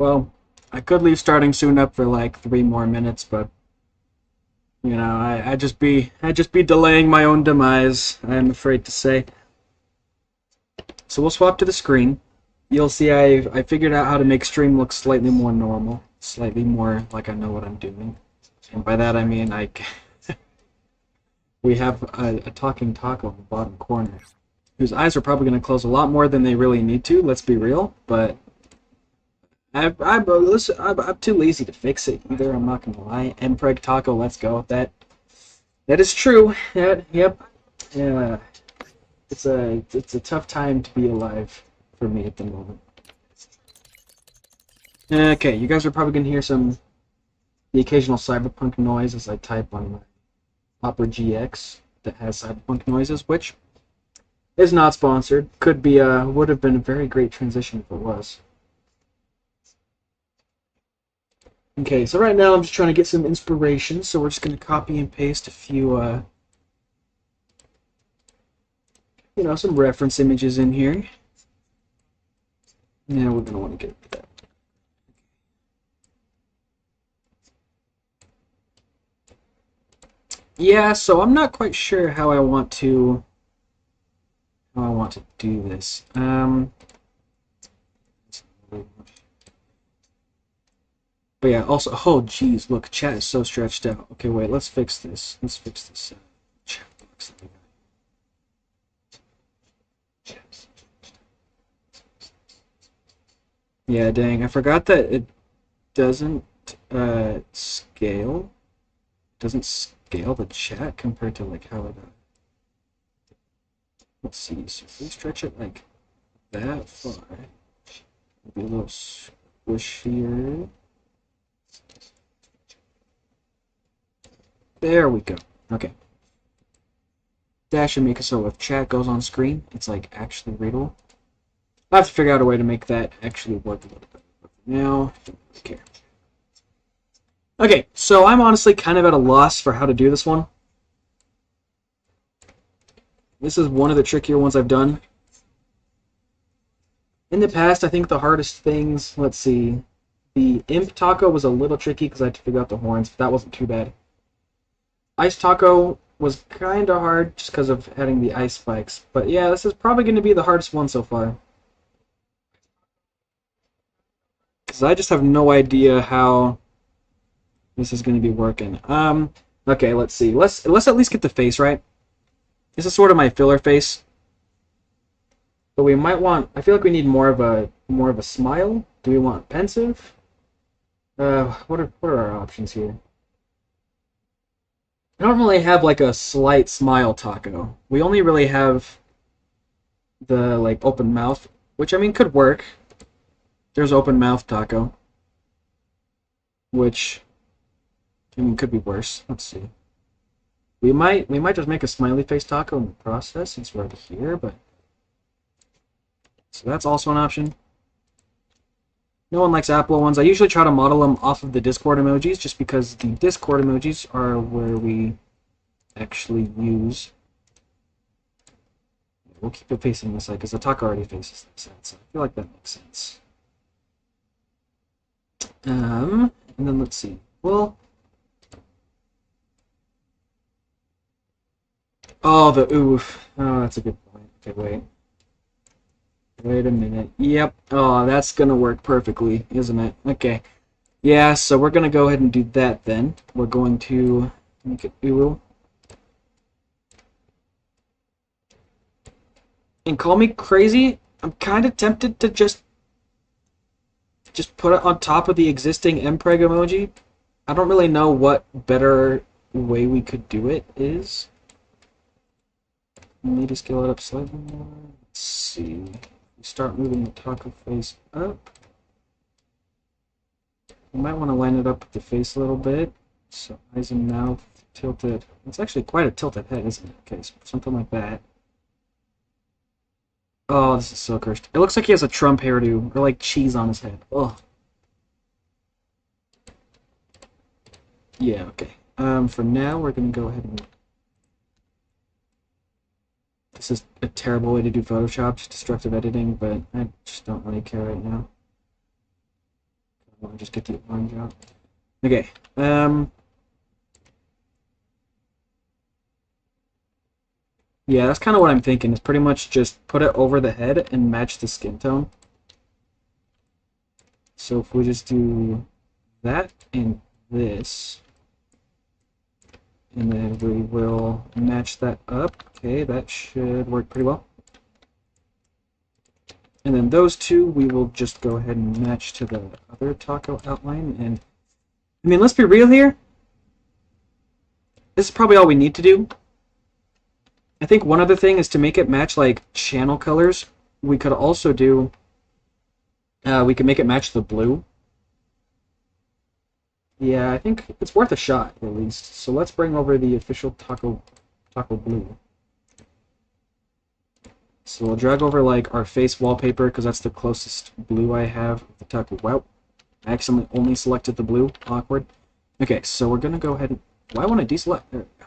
Well, I could leave starting soon up for like 3 more minutes, but I'd just be delaying my own demise, I'm afraid to say. So we'll swap to the screen. You'll see I figured out how to make stream look slightly more normal, slightly more like I know what I'm doing. And by that I mean we have a talking taco in the bottom corner, whose eyes are probably going to close a lot more than they really need to, let's be real, but I'm too lazy to fix it either, I'm not going to lie. Mpreg Taco, let's go. That is true. Yep. Yeah. It's a tough time to be alive for me at the moment. Okay, you guys are probably gonna hear the occasional cyberpunk noise as I type on my Opera GX that has cyberpunk noises, which is not sponsored. Could be would have been a very great transition if it was. Okay, so right now I'm just trying to get some inspiration, so we're just gonna copy and paste a few some reference images in here. Now we're gonna want to get that. Yeah, so I'm not quite sure how I want to do this. But yeah, also, oh geez, look, chat is so stretched out. Okay, wait, let's fix this. Let's fix this chat box. Yeah, dang, I forgot that it doesn't scale. Doesn't scale the chat compared to like how it. Let's see. So if we stretch it like that far, it'll be a little squishier. There we go. Okay. That should make it so if chat goes on screen, it's like actually readable. I have to figure out a way to make that actually work a little bit. But for now, I don't really care. Okay, so I'm honestly kind of at a loss for how to do this one. This is one of the trickier ones I've done. In the past, I think the hardest things, let's see, the Imp Taco was a little tricky because I had to figure out the horns, but that wasn't too bad. Ice Taco was kind of hard just because of having the ice spikes. But yeah, this is probably going to be the hardest one so far. Because I just have no idea how this is going to be working. Okay, let's see. Let's at least get the face right. This is sort of my filler face. But we might want, I feel like we need more of a smile. Do we want pensive? What are our options here? I don't really have like a slight smile taco. We only really have the like open mouth, which I mean could work. There's open mouth taco, which I mean could be worse. Let's see. We might just make a smiley face taco in the process since we're here, but so that's also an option. No one likes Apple ones. I usually try to model them off of the Discord emojis just because the Discord emojis are where we actually use. We'll keep it facing this side because the taco already faces this side, so I feel like that makes sense. And then let's see. Well, oh, the oof. Oh, that's a good point. Okay, wait. Wait a minute. Yep. Oh, that's gonna work perfectly, isn't it? Okay. Yeah, so we're gonna go ahead and do that then. We're going to make it ooh. And call me crazy. I'm kind of tempted to just put it on top of the existing Mpreg emoji. I don't really know what better way we could do it is. Maybe scale it up slightly more. Let's see. Start moving the taco face up. You might want to line it up with the face a little bit. So eyes and mouth tilted. It's actually quite a tilted head, isn't it? Okay, so something like that. Oh, this is so cursed. It looks like he has a Trump hairdo, or like cheese on his head. Oh. Yeah, okay. For now, we're gonna go ahead and... This is a terrible way to do Photoshop, just destructive editing, but I just don't really care right now. I'll just get the orange out. Okay. Yeah, that's kind of what I'm thinking. Is pretty much just put it over the head and match the skin tone. So if we just do that and this, and then we will match that up. Okay, that should work pretty well. And then those two, we will just go ahead and match to the other taco outline. And I mean, let's be real here. This is probably all we need to do. I think one other thing is to make it match like channel colors. We could also do, we could make it match the blue. Yeah, I think it's worth a shot at least. So let's bring over the official taco blue. So we'll drag over like our face wallpaper because that's the closest blue I have of the taco. Wow, I accidentally only selected the blue. Awkward. Okay, so we're gonna go ahead and. Well, I want to deselect. There we go.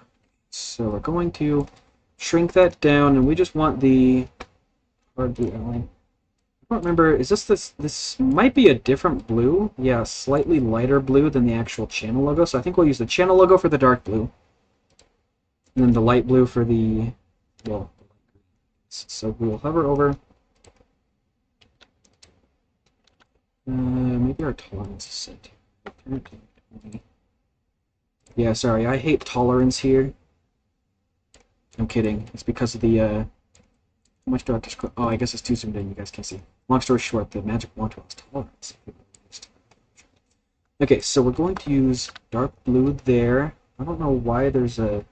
So we're going to shrink that down, and we just want the hard blue outline. I don't remember. Is this might be a different blue? Yeah, slightly lighter blue than the actual channel logo. So I think we'll use the channel logo for the dark blue, and then the light blue for the well. So we will hover over. Maybe our tolerance is set. Yeah, sorry, I hate tolerance here. I'm kidding. It's because of the, how much do I have to oh, I guess it's too zoomed in, you guys can't see. Long story short, the magic wand tool is tolerance. Okay, so we're going to use dark blue there. I don't know why there's a...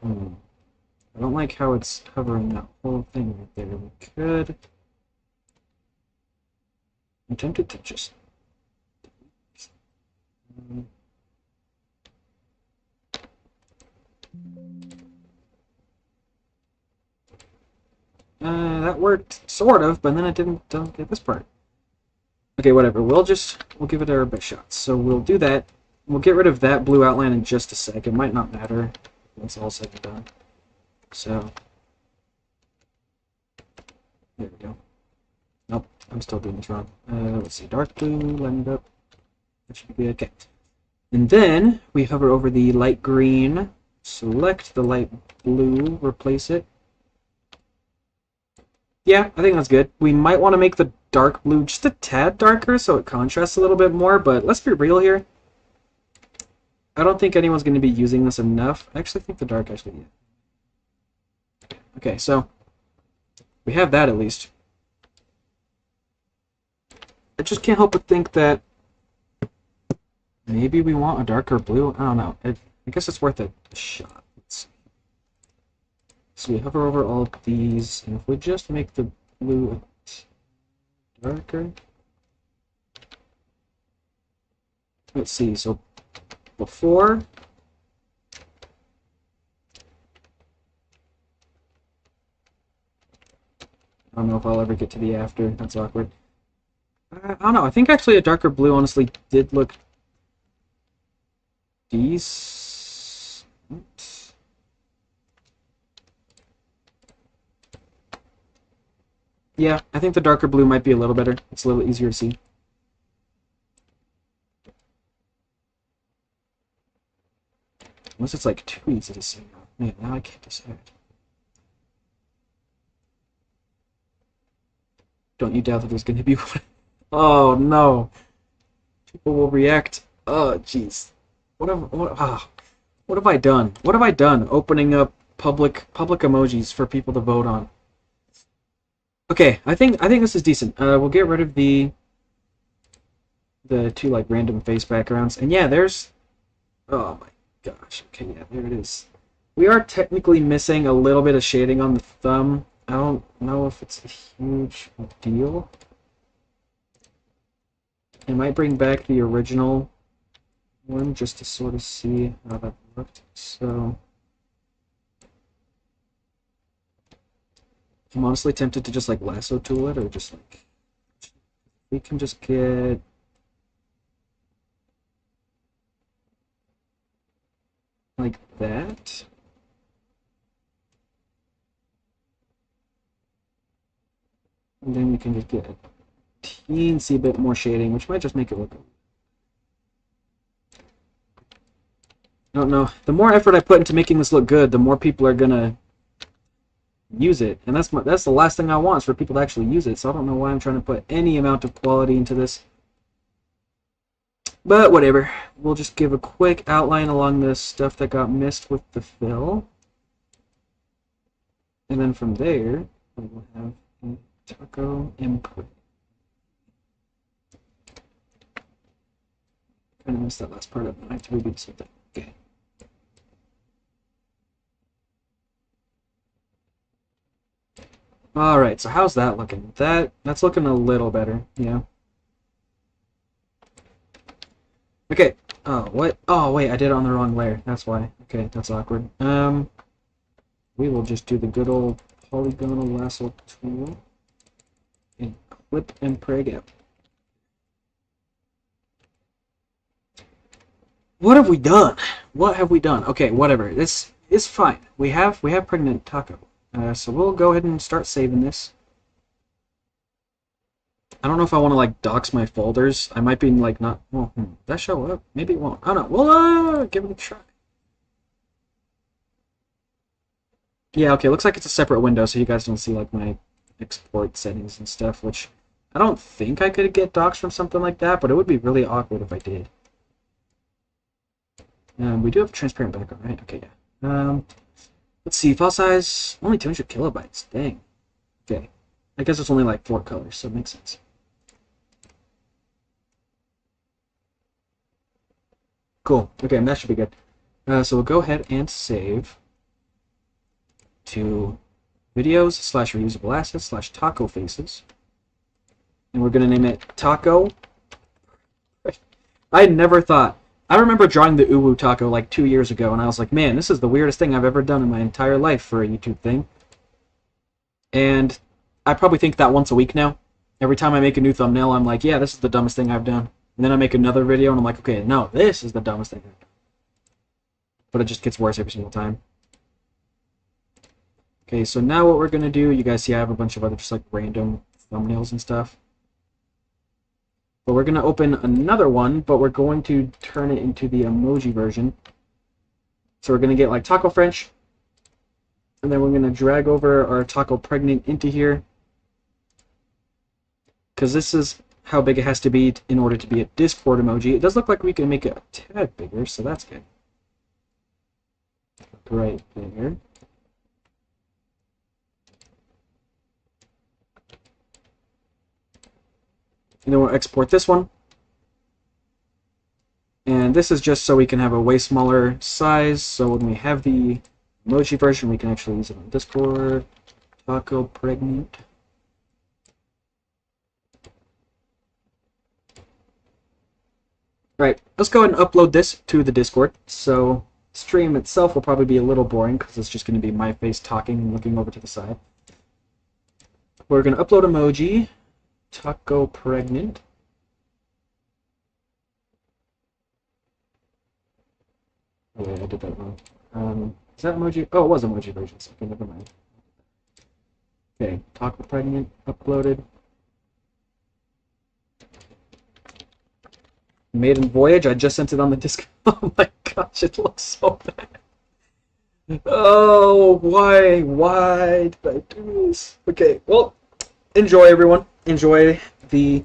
I don't like how it's covering that whole thing right there. We could... I'm tempted to just... that worked, sort of, but then it don't get this part. Okay, whatever. We'll give it our best shot. So we'll do that. We'll get rid of that blue outline in just a sec. It might not matter once all said and done. So, there we go. Nope, I'm still doing this wrong. Let's see, dark blue, line it up. That should be okay. And then we hover over the light green, select the light blue, replace it. Yeah, I think that's good. We might want to make the dark blue just a tad darker so it contrasts a little bit more, but let's be real here. I don't think anyone's going to be using this enough. I actually think the dark actually... Yeah. Okay, so we have that at least. I just can't help but think that maybe we want a darker blue. I don't know. I guess it's worth a shot. Let's see. So we hover over all of these, and if we just make the blue darker... Let's see, so before... I don't know if I'll ever get to the after. That's awkward. I don't know. I think actually a darker blue honestly did look decent. Yeah, I think the darker blue might be a little better. It's a little easier to see. Unless it's like too easy to see. Man, now I can't decide. Don't you doubt that there's going to be one? Oh no. People will react. Oh jeez. What have I done? What have I done opening up public emojis for people to vote on? Okay, I think this is decent. We'll get rid of the two like random face backgrounds. And yeah, there's oh my gosh. Okay, yeah, there it is. We are technically missing a little bit of shading on the thumb. I don't know if it's a huge deal. I might bring back the original one just to sort of see how that looked. So I'm honestly tempted to just like lasso tool it, or just like we can just get like that. And then we can just get a teensy bit more shading, which might just make it look... I don't know. The more effort I put into making this look good, the more people are gonna use it. And that's the last thing I want, is for people to actually use it. So I don't know why I'm trying to put any amount of quality into this. But whatever. We'll just give a quick outline along the stuff that got missed with the fill. And then from there, we will have a taco input. Kind of missed that last part of it. I have to redo something. Okay. Alright, so how's that looking? That's looking a little better, yeah. Okay. Oh, what? Oh, wait, I did it on the wrong layer. That's why. Okay, that's awkward. We will just do the good old polygonal lasso tool and clip and preg out. What have we done? What have we done? Okay, whatever. This is fine. We have pregnant taco. So we'll go ahead and start saving this. I don't know if I want to like dox my folders. I might be like not. Well, that show up? Maybe it won't. I don't know. Well, give it a try. Yeah, okay. Looks like it's a separate window, so you guys don't see like my export settings and stuff. Which I don't think I could get doxed from something like that, but it would be really awkward if I did. We do have a transparent background, right? Okay, yeah. Let's see. File size only 200 kilobytes. Dang. Okay. I guess it's only like 4 colors, so it makes sense. Cool. Okay, that should be good. So we'll go ahead and save to videos / reusable assets / taco faces. And we're going to name it taco. I never thought. I remember drawing the uwu taco like 2 years ago, and I was like, man, this is the weirdest thing I've ever done in my entire life for a YouTube thing. And I probably think that once a week now. Every time I make a new thumbnail, I'm like, yeah, this is the dumbest thing I've done. And then I make another video, and I'm like, okay, no, this is the dumbest thing I've done. But it just gets worse every single time. Okay, so now what we're going to do, you guys see I have a bunch of other just like random thumbnails and stuff. But we're going to open another one, but we're going to turn it into the emoji version. So we're going to get like taco French, and then we're going to drag over our taco pregnant into here, because this is how big it has to be in order to be a Discord emoji. It does look like we can make it a tad bigger, so that's good. Right there. And then we'll export this one. And this is just so we can have a way smaller size, so when we have the emoji version, we can actually use it on Discord. Taco pregnant. Right, let's go ahead and upload this to the Discord. So stream itself will probably be a little boring because it's just going to be my face talking and looking over to the side. We're going to upload emoji, taco pregnant. Oh wait, I did that wrong. Is that emoji? Oh, it was emoji version, so okay, never mind. Okay, taco pregnant, uploaded. Maiden Voyage, I just sent it on the Discord. Oh my gosh, it looks so bad. Oh, why did I do this? Okay, well, enjoy everyone. Enjoy the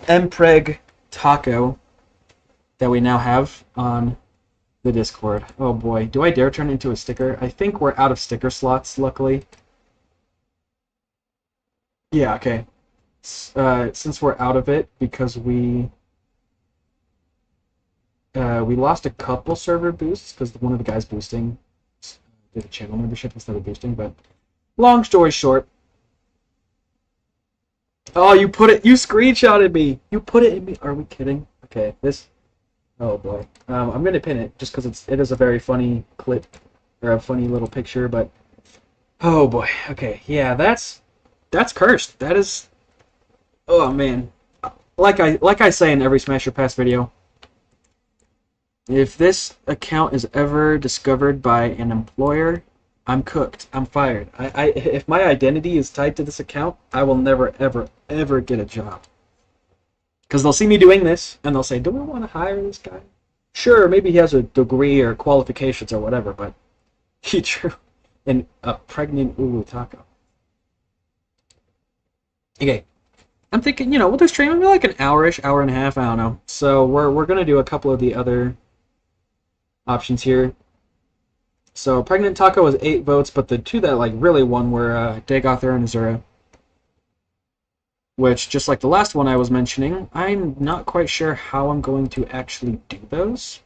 mpreg taco that we now have on the Discord. Oh boy, do I dare turn it into a sticker? I think we're out of sticker slots, luckily. Yeah, okay. Since we're out of it, because we lost a couple server boosts because one of the guys boosting did a channel membership instead of boosting, but long story short. Oh, you screenshotted me! You put it in me! Are we kidding? Okay, oh boy. I'm gonna pin it just because it is a very funny clip, or a funny little picture, but oh boy. Okay, yeah, that's cursed. That is, oh man. Like I say in every Smash Your Pass video, if this account is ever discovered by an employer, I'm cooked. I'm fired. If my identity is tied to this account, I will never, ever, ever get a job. Because they'll see me doing this, and they'll say, do we want to hire this guy? Sure, maybe he has a degree or qualifications or whatever, but he drew a pregnant Ulu taco. Okay, I'm thinking, we'll do stream maybe like an hour-ish, hour and a half, I don't know. So we're gonna do a couple of the other options here. So pregnant taco was 8 votes, but the two that like really won were Dagoth and Azura. Which, just like the last one I was mentioning, I'm not quite sure how I'm going to actually do those.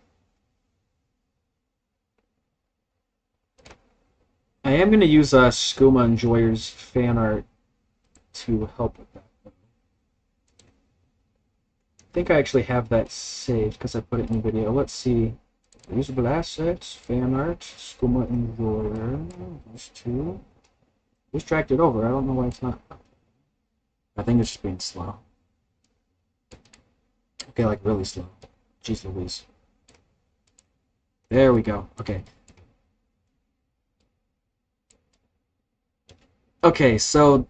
I am going to use Skooma Enjoyer's fan art to help with that. I think I actually have that saved because I put it in the video. Let's see. Usable assets, fan art, Skooma Enjoyer, those two. Just dragged it over. I don't know why it's not. I think it's just being slow. Okay, like really slow. Jeez Louise. There we go. Okay. Okay, so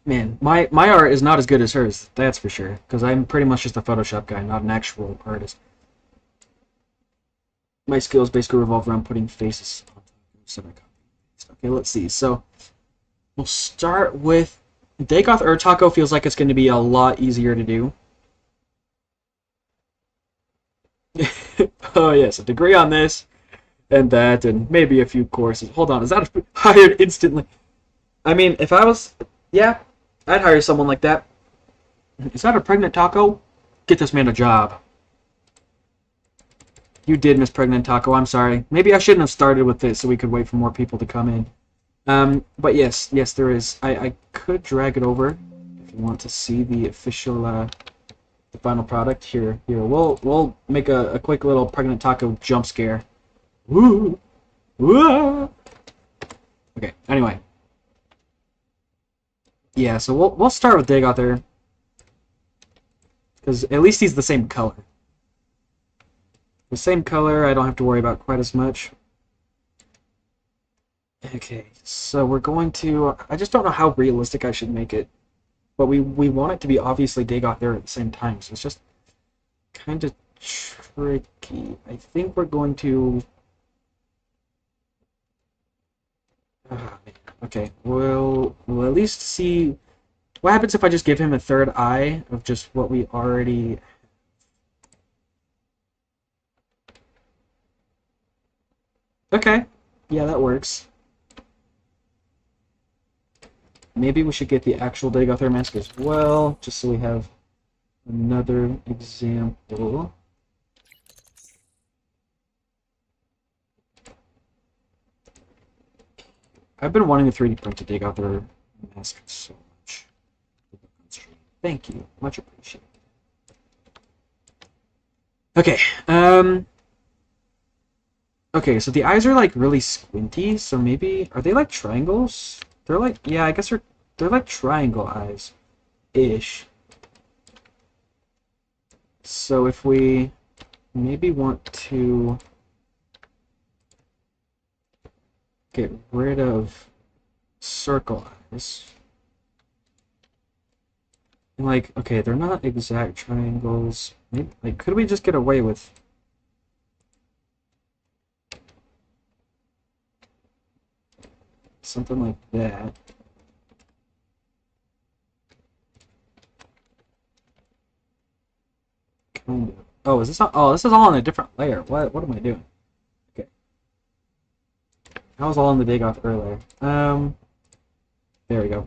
man, my art is not as good as hers, that's for sure. Because I'm pretty much just a Photoshop guy, not an actual artist. My skills basically revolve around putting faces on semi-copy. Okay, let's see. So we'll start with Dagoth Taco feels like it's going to be a lot easier to do. Oh yes, a degree on this and that, and maybe a few courses. Hold on, is that hired instantly? I mean, if I was, yeah, I'd hire someone like that. Is that a pregnant taco? Get this man a job. You did, Miss Pregnant Taco. I'm sorry. Maybe I shouldn't have started with this so we could wait for more people to come in. But yes, there is. I could drag it over if you want to see the official, the final product. Here. We'll make a quick little Pregnant Taco jump scare. Woo! Woo! Okay. Anyway. Yeah. So we'll start with Dagoth there, because at least he's the same color. The same color, I don't have to worry about quite as much. Okay, so we're going to... I just don't know how realistic I should make it. But we want it to be obviously Dagoth there at the same time, so it's just kind of tricky. I think we're going to... Okay, we'll at least see... What happens if I just give him a third eye of just what we already... Okay, yeah, that works. Maybe we should get the actual Dagoth mask as well, just so we have another example. I've been wanting a 3D print to Dagoth mask so much. Thank you, much appreciated. Okay, okay, so the eyes are like really squinty, so maybe are they like triangles? They're like, yeah, I guess they're like triangle eyes ish. So if we maybe want to get rid of circle eyes. Like, okay, they're not exact triangles. Maybe, like, could we just get away with something like that? Kind of. Oh, is this all? Oh, this is all on a different layer. What am I doing? Okay. I was all on the Dagoth earlier. There we go.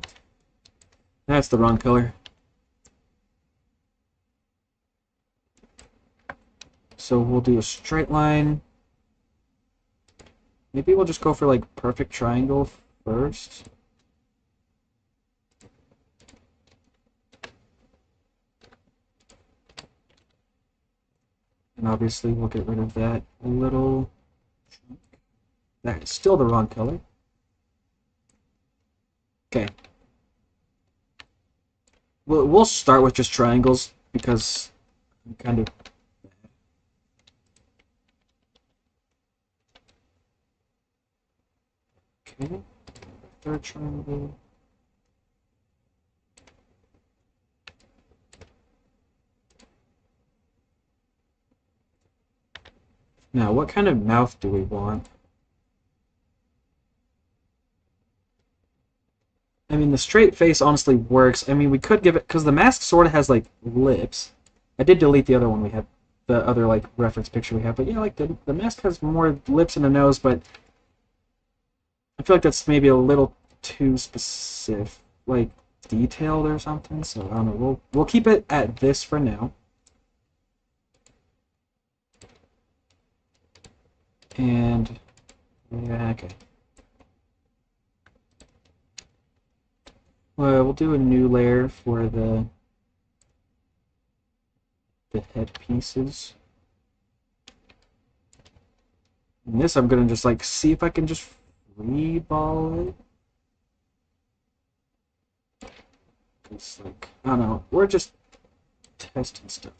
That's the wrong color. So we'll do a straight line. Maybe we'll just go for like perfect triangle first. And obviously we'll get rid of that little chunk. That's still the wrong color. Okay. We'll start with just triangles because I'm kind of... Okay. Third triangle. Now, what kind of mouth do we want? I mean, the straight face honestly works. I mean, we could give it, because the mask sort of has, like, lips. I did delete the other one we had, the other, like, reference picture we have, but yeah, like, the mask has more lips and a nose, but I feel like that's maybe a little too specific, like, detailed or something, so I don't know. We'll keep it at this for now. And, yeah, okay. Well, we'll do a new layer for the head pieces. And this I'm gonna just like see if I can just free ball it. Cause like I don't know, we're just testing stuff.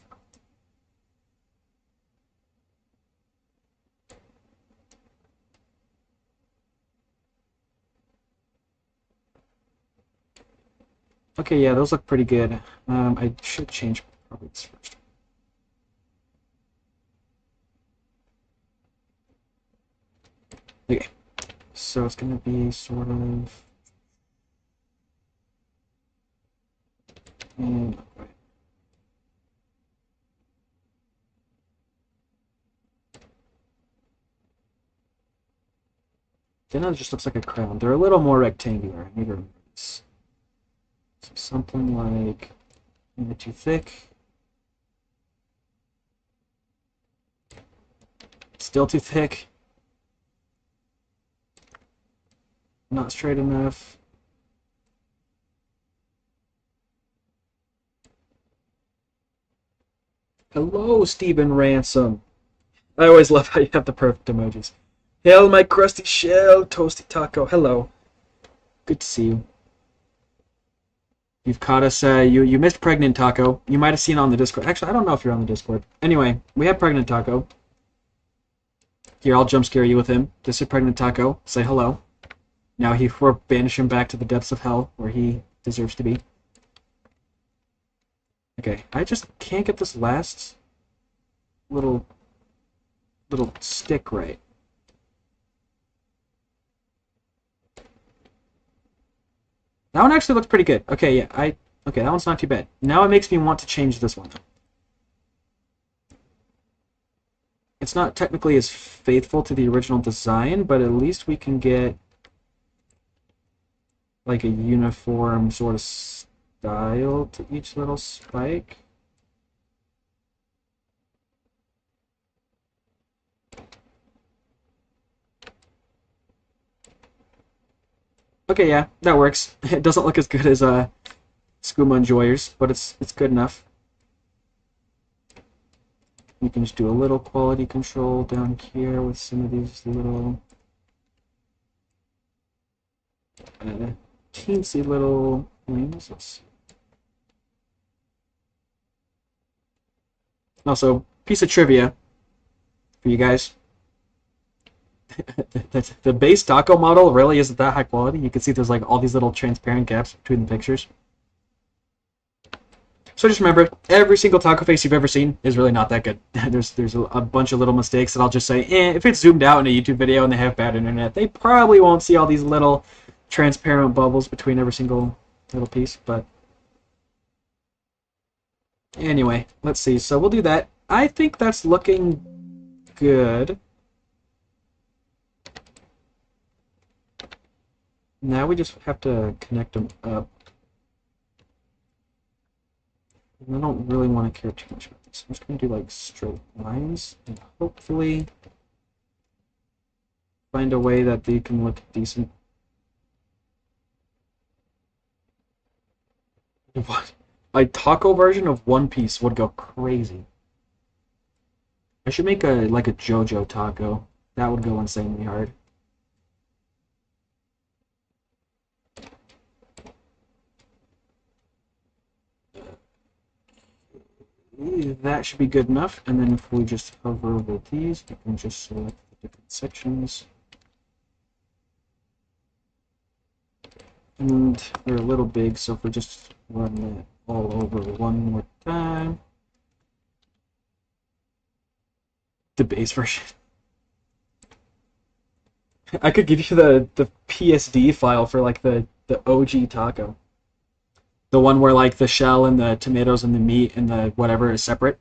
Okay, yeah, those look pretty good. I should change probably this first. Okay, so it's gonna be sort of. Not quite. Then it just looks like a crown. They're a little more rectangular. I need to remember this. So something like maybe too thick. Still too thick. Not straight enough. Hello, Stephen Ransom. I always love how you have the perfect emojis. Hail, my crusty shell, toasty taco. Hello. Good to see you. You've caught us. You missed Pregnant Taco. You might have seen on the Discord. Actually, I don't know if you're on the Discord. Anyway, we have Pregnant Taco. Here, I'll jump scare you with him. This is Pregnant Taco. Say hello. Now we're banish him back to the depths of hell, where he deserves to be. Okay, I just can't get this last little stick right. That one actually looks pretty good. Okay, yeah, okay, that one's not too bad. Now it makes me want to change this one. It's not technically as faithful to the original design, but at least we can get like a uniform sort of style to each little spike. Okay, yeah, that works. It doesn't look as good as Skooma Enjoyers, but it's good enough. We can just do a little quality control down here with some of these little teensy little things. Let's see. Also, piece of trivia for you guys. The base taco model really isn't that high quality. You can see there's like all these little transparent gaps between the pictures. So just remember, every single taco face you've ever seen is really not that good. There's a bunch of little mistakes that I'll just say, if it's zoomed out in a YouTube video and they have bad internet, they probably won't see all these little transparent bubbles between every single little piece. But anyway, let's see. So we'll do that. I think that's looking good. Now we just have to connect them up. I don't really want to care too much about this. I'm just going to do like straight lines and hopefully find a way that they can look decent. What? A taco version of One Piece would go crazy. I should make a like a JoJo taco. That would go insanely hard. That should be good enough. And then if we just hover over these, we can just select the different sections. And they're a little big, so if we just run that all over one more time. The base version. I could give you the PSD file for like the OG taco. The one where like the shell and the tomatoes and the meat and the whatever is separate.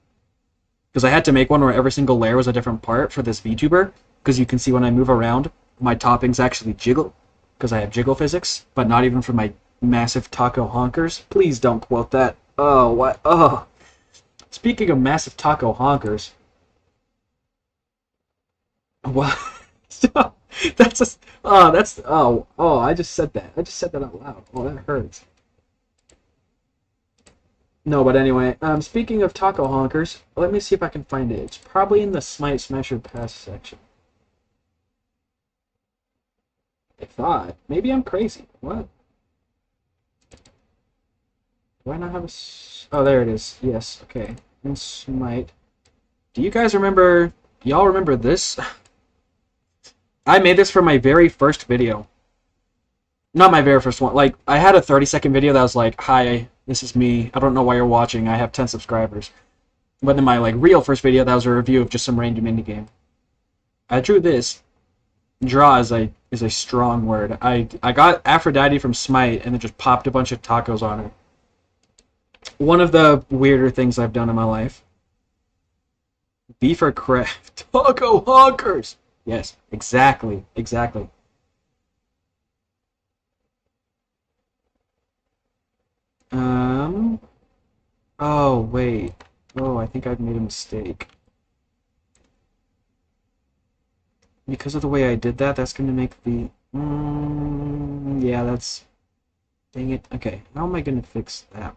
Because I had to make one where every single layer was a different part for this VTuber. Because you can see when I move around, my toppings actually jiggle. Because I have jiggle physics, but not even for my massive taco honkers. Please don't quote that. Oh, what? Oh. Speaking of massive taco honkers. What? That's a. Oh, that's. Oh, I just said that. I just said that out loud. Oh, that hurts. No, but anyway, speaking of taco honkers, let me see if I can find it. It's probably in the Smite Smasher Pass section. I thought. Maybe I'm crazy. What? Do I not have a... Oh, there it is. Yes, okay. In Smite. Do you guys remember... Y'all remember this? I made this for my very first video. Not my very first one. Like, I had a 30-second video that was like, "Hi, this is me. I don't know why you're watching. I have 10 subscribers." But in my, like, real first video, that was a review of just some random indie game. I drew this. Draw is a strong word. I got Aphrodite from Smite and then just popped a bunch of tacos on her. One of the weirder things I've done in my life. Beef or craft? Taco honkers! Yes, exactly. Exactly. Um. Oh, wait. Oh, I think I've made a mistake. Because of the way I did that, that's going to make the... yeah, that's... Dang it. Okay, how am I going to fix that?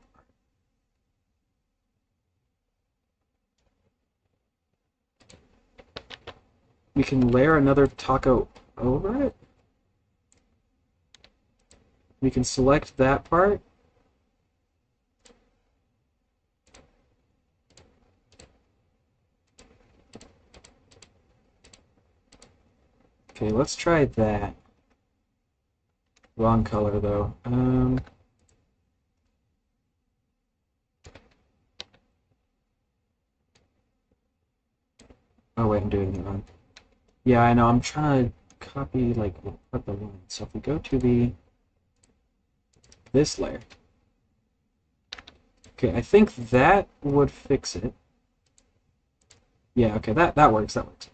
We can layer another taco over it. We can select that part. Okay, let's try that. Wrong color, though. Oh, wait, I'm doing it wrong. Yeah, I know, I'm trying to copy, like, put the line. So if we go to this layer. Okay, I think that would fix it. Yeah, okay, that works, that works.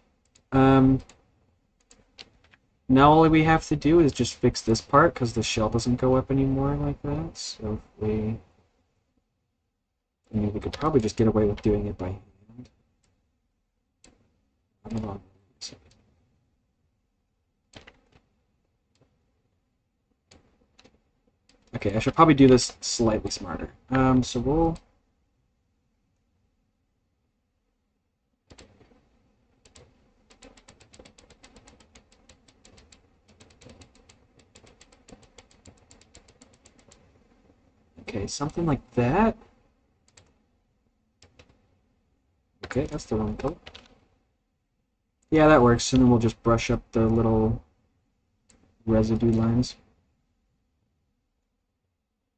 Now all we have to do is just fix this part, because the shell doesn't go up anymore like that. So if we... I mean, we could probably just get away with doing it by hand. Hold on a second. Okay, I should probably do this slightly smarter. So we'll... Okay, something like that. Okay, that's the wrong color. Yeah, that works, and then we'll just brush up the little residue lines.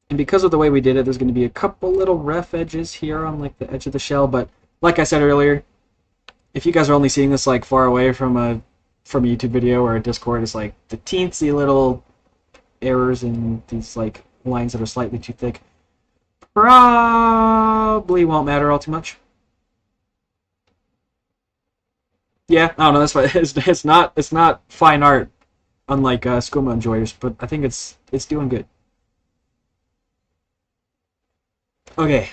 And because of the way we did it, there's going to be a couple little rough edges here on like the edge of the shell, but like I said earlier, if you guys are only seeing this like far away from a YouTube video or a Discord, it's like the teensy little errors in these like lines that are slightly too thick probably won't matter all too much. Yeah, I don't know. That's why it's not fine art, unlike Skooma Enjoyers, but I think it's doing good. Okay,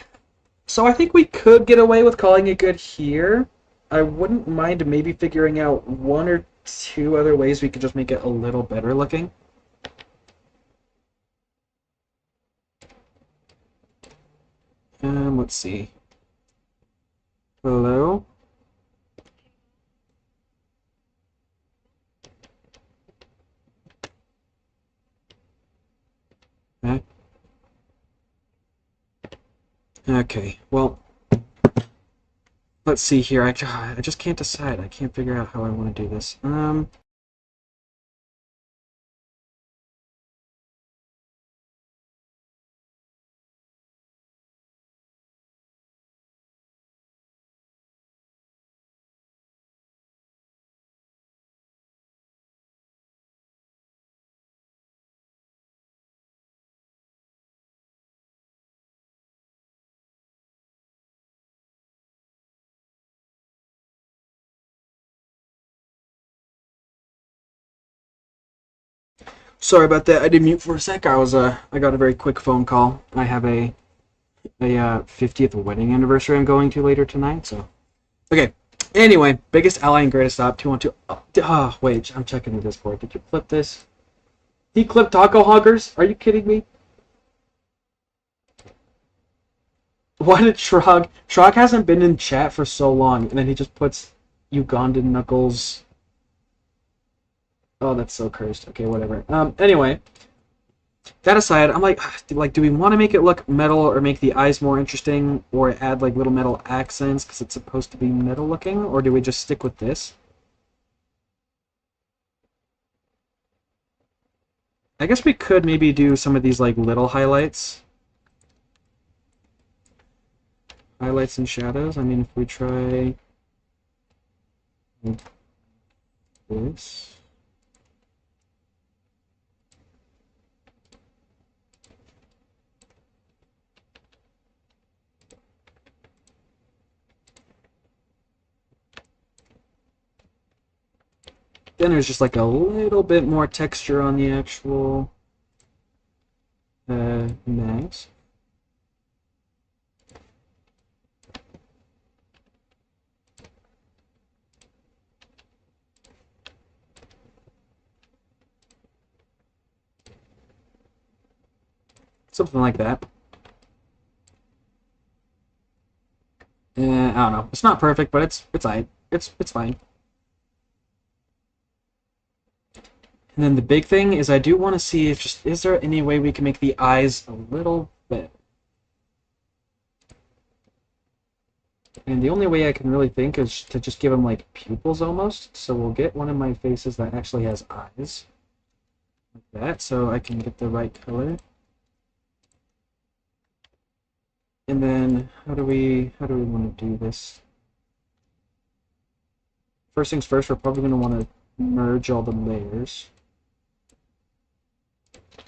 so I think we could get away with calling it good here. I wouldn't mind maybe figuring out one or two other ways we could just make it a little better looking. Let's see. Hello? Eh? Okay, well, let's see here. I just can't decide. I can't figure out how I want to do this. Sorry about that. I did mute for a sec. I got a very quick phone call. I have a 50th wedding anniversary I'm going to later tonight. So okay. Anyway, biggest ally and greatest op 212. Oh, wait, I'm checking the Discord. Did you clip this? He clipped Taco Hoggers? Are you kidding me? Why did Shrog? Shrog hasn't been in chat for so long, and then he just puts Ugandan Knuckles. Oh, that's so cursed. Okay, whatever. Anyway, that aside, I'm like, do we want to make it look metal or make the eyes more interesting or add like little metal accents because it's supposed to be metal looking, or do we just stick with this? I guess we could maybe do some of these like little highlights. Highlights and shadows. I mean, if we try this. Then there's just like a little bit more texture on the actual mask. Something like that. I don't know. It's not perfect, but it's fine. And then the big thing is I do want to see if just is there any way we can make the eyes a little bit. And the only way I can really think is to just give them like pupils almost. So we'll get one of my faces that actually has eyes. Like that, so I can get the right color. And then how do we want to do this? First things first, we're probably going to want to merge all the layers.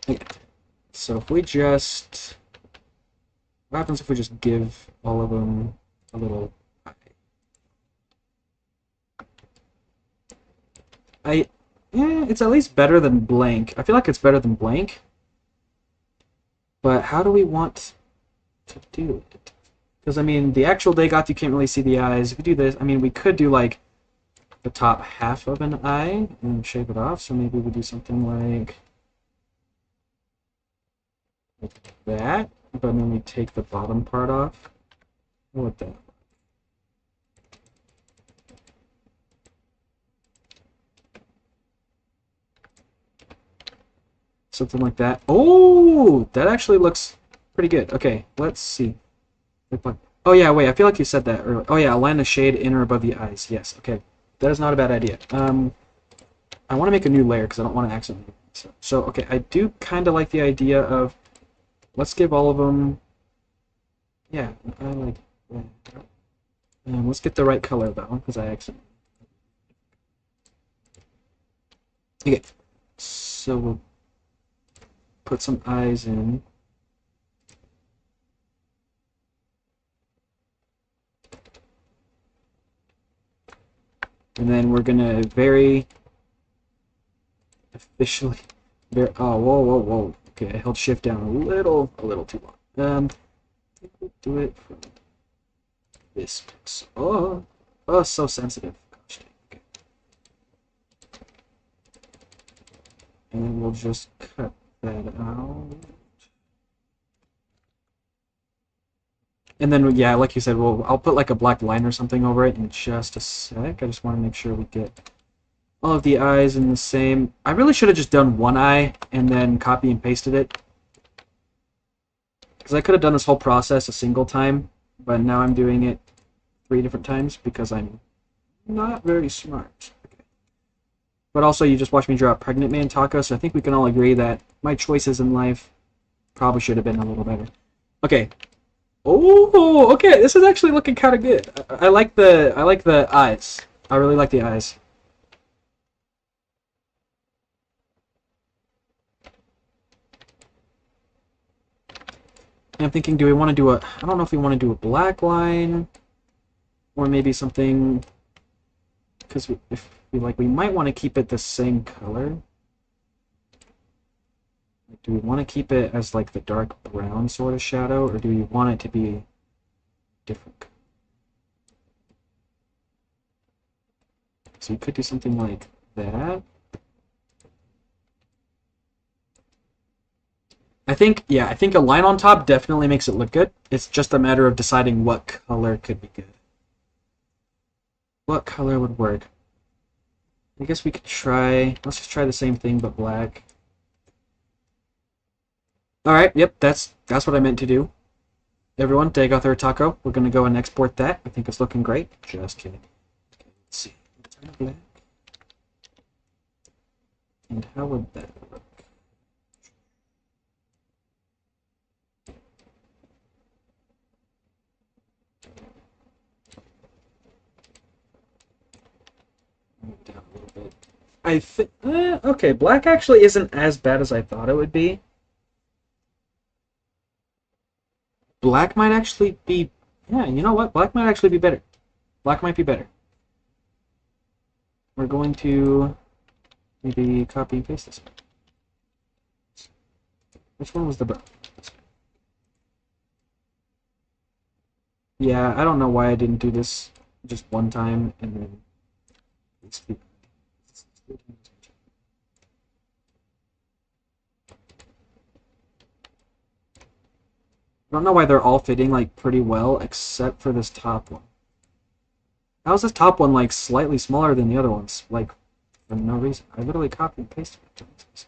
Okay. So if we just, what happens if we just give all of them a little it's at least better than blank. I feel like it's better than blank. But how do we want to do it? Because, I mean, the actual Dagoth, you can't really see the eyes. If we do this, I mean, we could do, like, the top half of an eye and shave it off. So maybe we do something like that. But then we take the bottom part off. What the? Something like that. Oh, that actually looks pretty good. Okay, let's see. Oh yeah, wait, I feel like you said that earlier. Oh yeah, align the shade in or above the eyes. Yes, okay. That is not a bad idea. I want to make a new layer because I don't want to accidentally. So okay, I do kind of like the idea of, let's give all of them, yeah, I like that. Let's get the right color though, because I accidentally. Okay, so we'll put some eyes in. And then we're gonna very officially, oh, whoa. Okay, I held shift down a little too long. I think we'll do it from this pixel. Oh, so sensitive. Gosh dang. Okay. And then we'll just cut that out. And then, yeah, like you said, I'll put like a black line or something over it in just a sec. I just want to make sure we get all of the eyes in the same. I really should have just done one eye and then copy and pasted it. Because I could have done this whole process a single time, but now I'm doing it 3 different times because I'm not very smart. Okay. But also, you just watched me draw a pregnant man taco, so I think we can all agree that my choices in life probably should have been a little better. Okay. Oh, okay. This is actually looking kind of good. I like the eyes. I really like the eyes. And I'm thinking, do we want to do a? I don't know if we want to do a black line, or maybe something. Because if we like, we might want to keep it the same color. Do we want to keep it as like the dark brown sort of shadow, or do we want it to be different? So we could do something like that. I think a line on top definitely makes it look good. It's just a matter of deciding what color could be good. What color would work? I guess we could try, let's just try the same thing but black. Alright, yep, that's what I meant to do. Everyone, Dagoth or Taco, we're gonna go and export that. I think it's looking great. Just kidding. Okay, let's see. Turn black. And how would that work? Down a little bit. I think okay, black actually isn't as bad as I thought it would be. Black might actually be, yeah, you know what? Black might actually be better. Black might be better. We're going to maybe copy and paste this one. Which one was the brown? Yeah, I don't know why I didn't do this just one time and then I don't know why they're all fitting like pretty well except for this top one. How is this top one like slightly smaller than the other ones? Like for no reason. I literally copied and pasted it.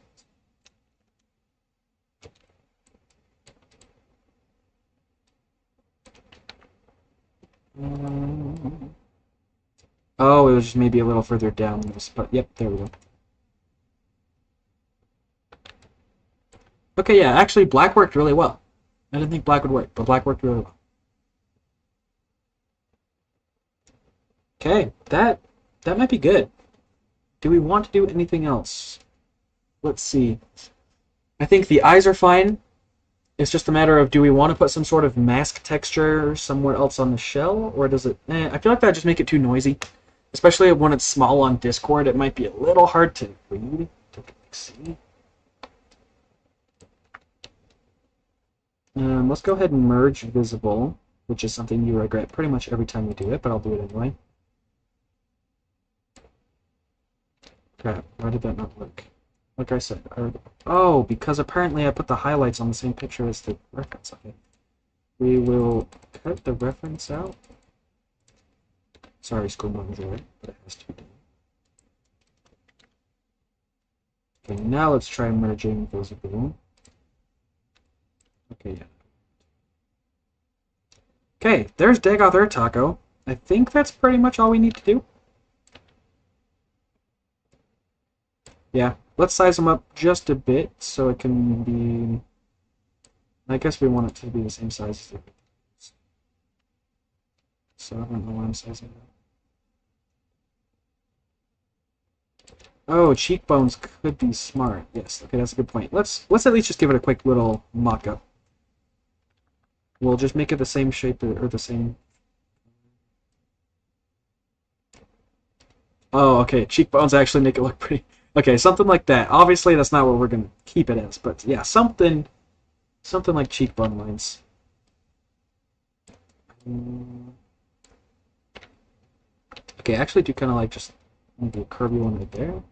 Oh, it was just maybe a little further down this, but yep, there we go. Okay, yeah, actually black worked really well. I didn't think black would work, but black worked really well. Okay, that might be good. Do we want to do anything else? Let's see. I think the eyes are fine. It's just a matter of do we want to put some sort of mask texture somewhere else on the shell, or does it... I feel like that would just make it too noisy. Especially when it's small on Discord, it might be a little hard to read, to see. Let's go ahead and merge visible, which is something you regret pretty much every time you do it, but I'll do it anyway. Crap, why did that not work? Like I said, oh, because apparently I put the highlights on the same picture as the reference. Okay. We will cut the reference out. Sorry, School Manager, but it has to be done. Okay, now let's try merging visible. Okay, yeah. Okay, there's Dagoth Air Taco. I think that's pretty much all we need to do. Yeah, let's size them up just a bit so it can be... I guess we want it to be the same size as the other. So I don't know why I'm sizing it up. Oh, cheekbones could be smart. Yes, okay, that's a good point. Let's at least just give it a quick little mock-up. We'll just make it the same shape or the same... Oh, okay, cheekbones actually make it look pretty... Okay, something like that. Obviously, that's not what we're going to keep it as, but yeah, something like cheekbone lines. Okay, I actually do kind of like just maybe a curvy one right there.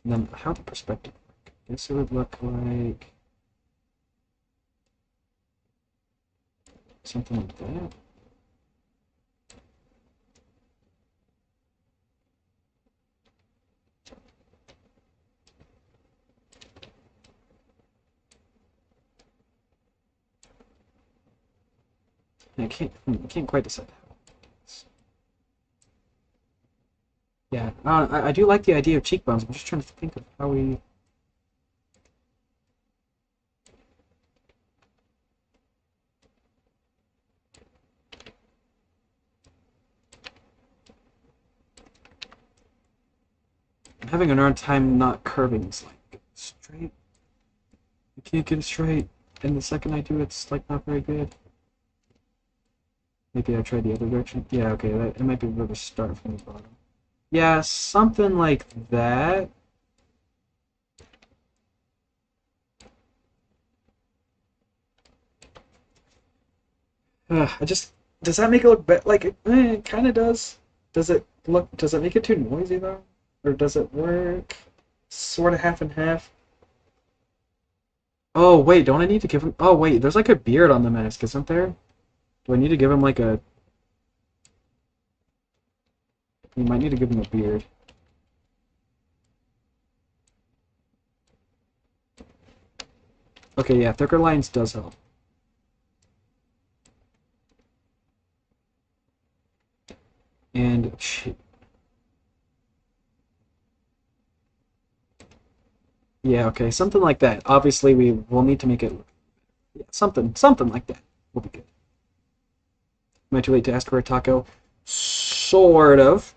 And then how the perspective work? I guess it would look like something like that. I can't quite decide how. Yeah, I do like the idea of cheekbones. I'm just trying to think of how we... I'm having a hard time not curving this like straight. I can't get it straight, and the second I do, it's like not very good. Maybe I try the other direction. Yeah, okay, it might be a bit of a start from the bottom. Yeah, something like that. I just does that make it look better? Like it kind of does. Does it look? Does it make it too noisy though, or does it work? Sort of half and half. Oh wait, don't I need to give him? Oh wait, there's like a beard on the mask, isn't there? Do I need to give him like a? You might need to give him a beard. Okay, yeah, thicker lines does help. And yeah, okay, something like that. Obviously, we will need to make it yeah, something like that will be good. Am I too late to ask for a taco? Sort of.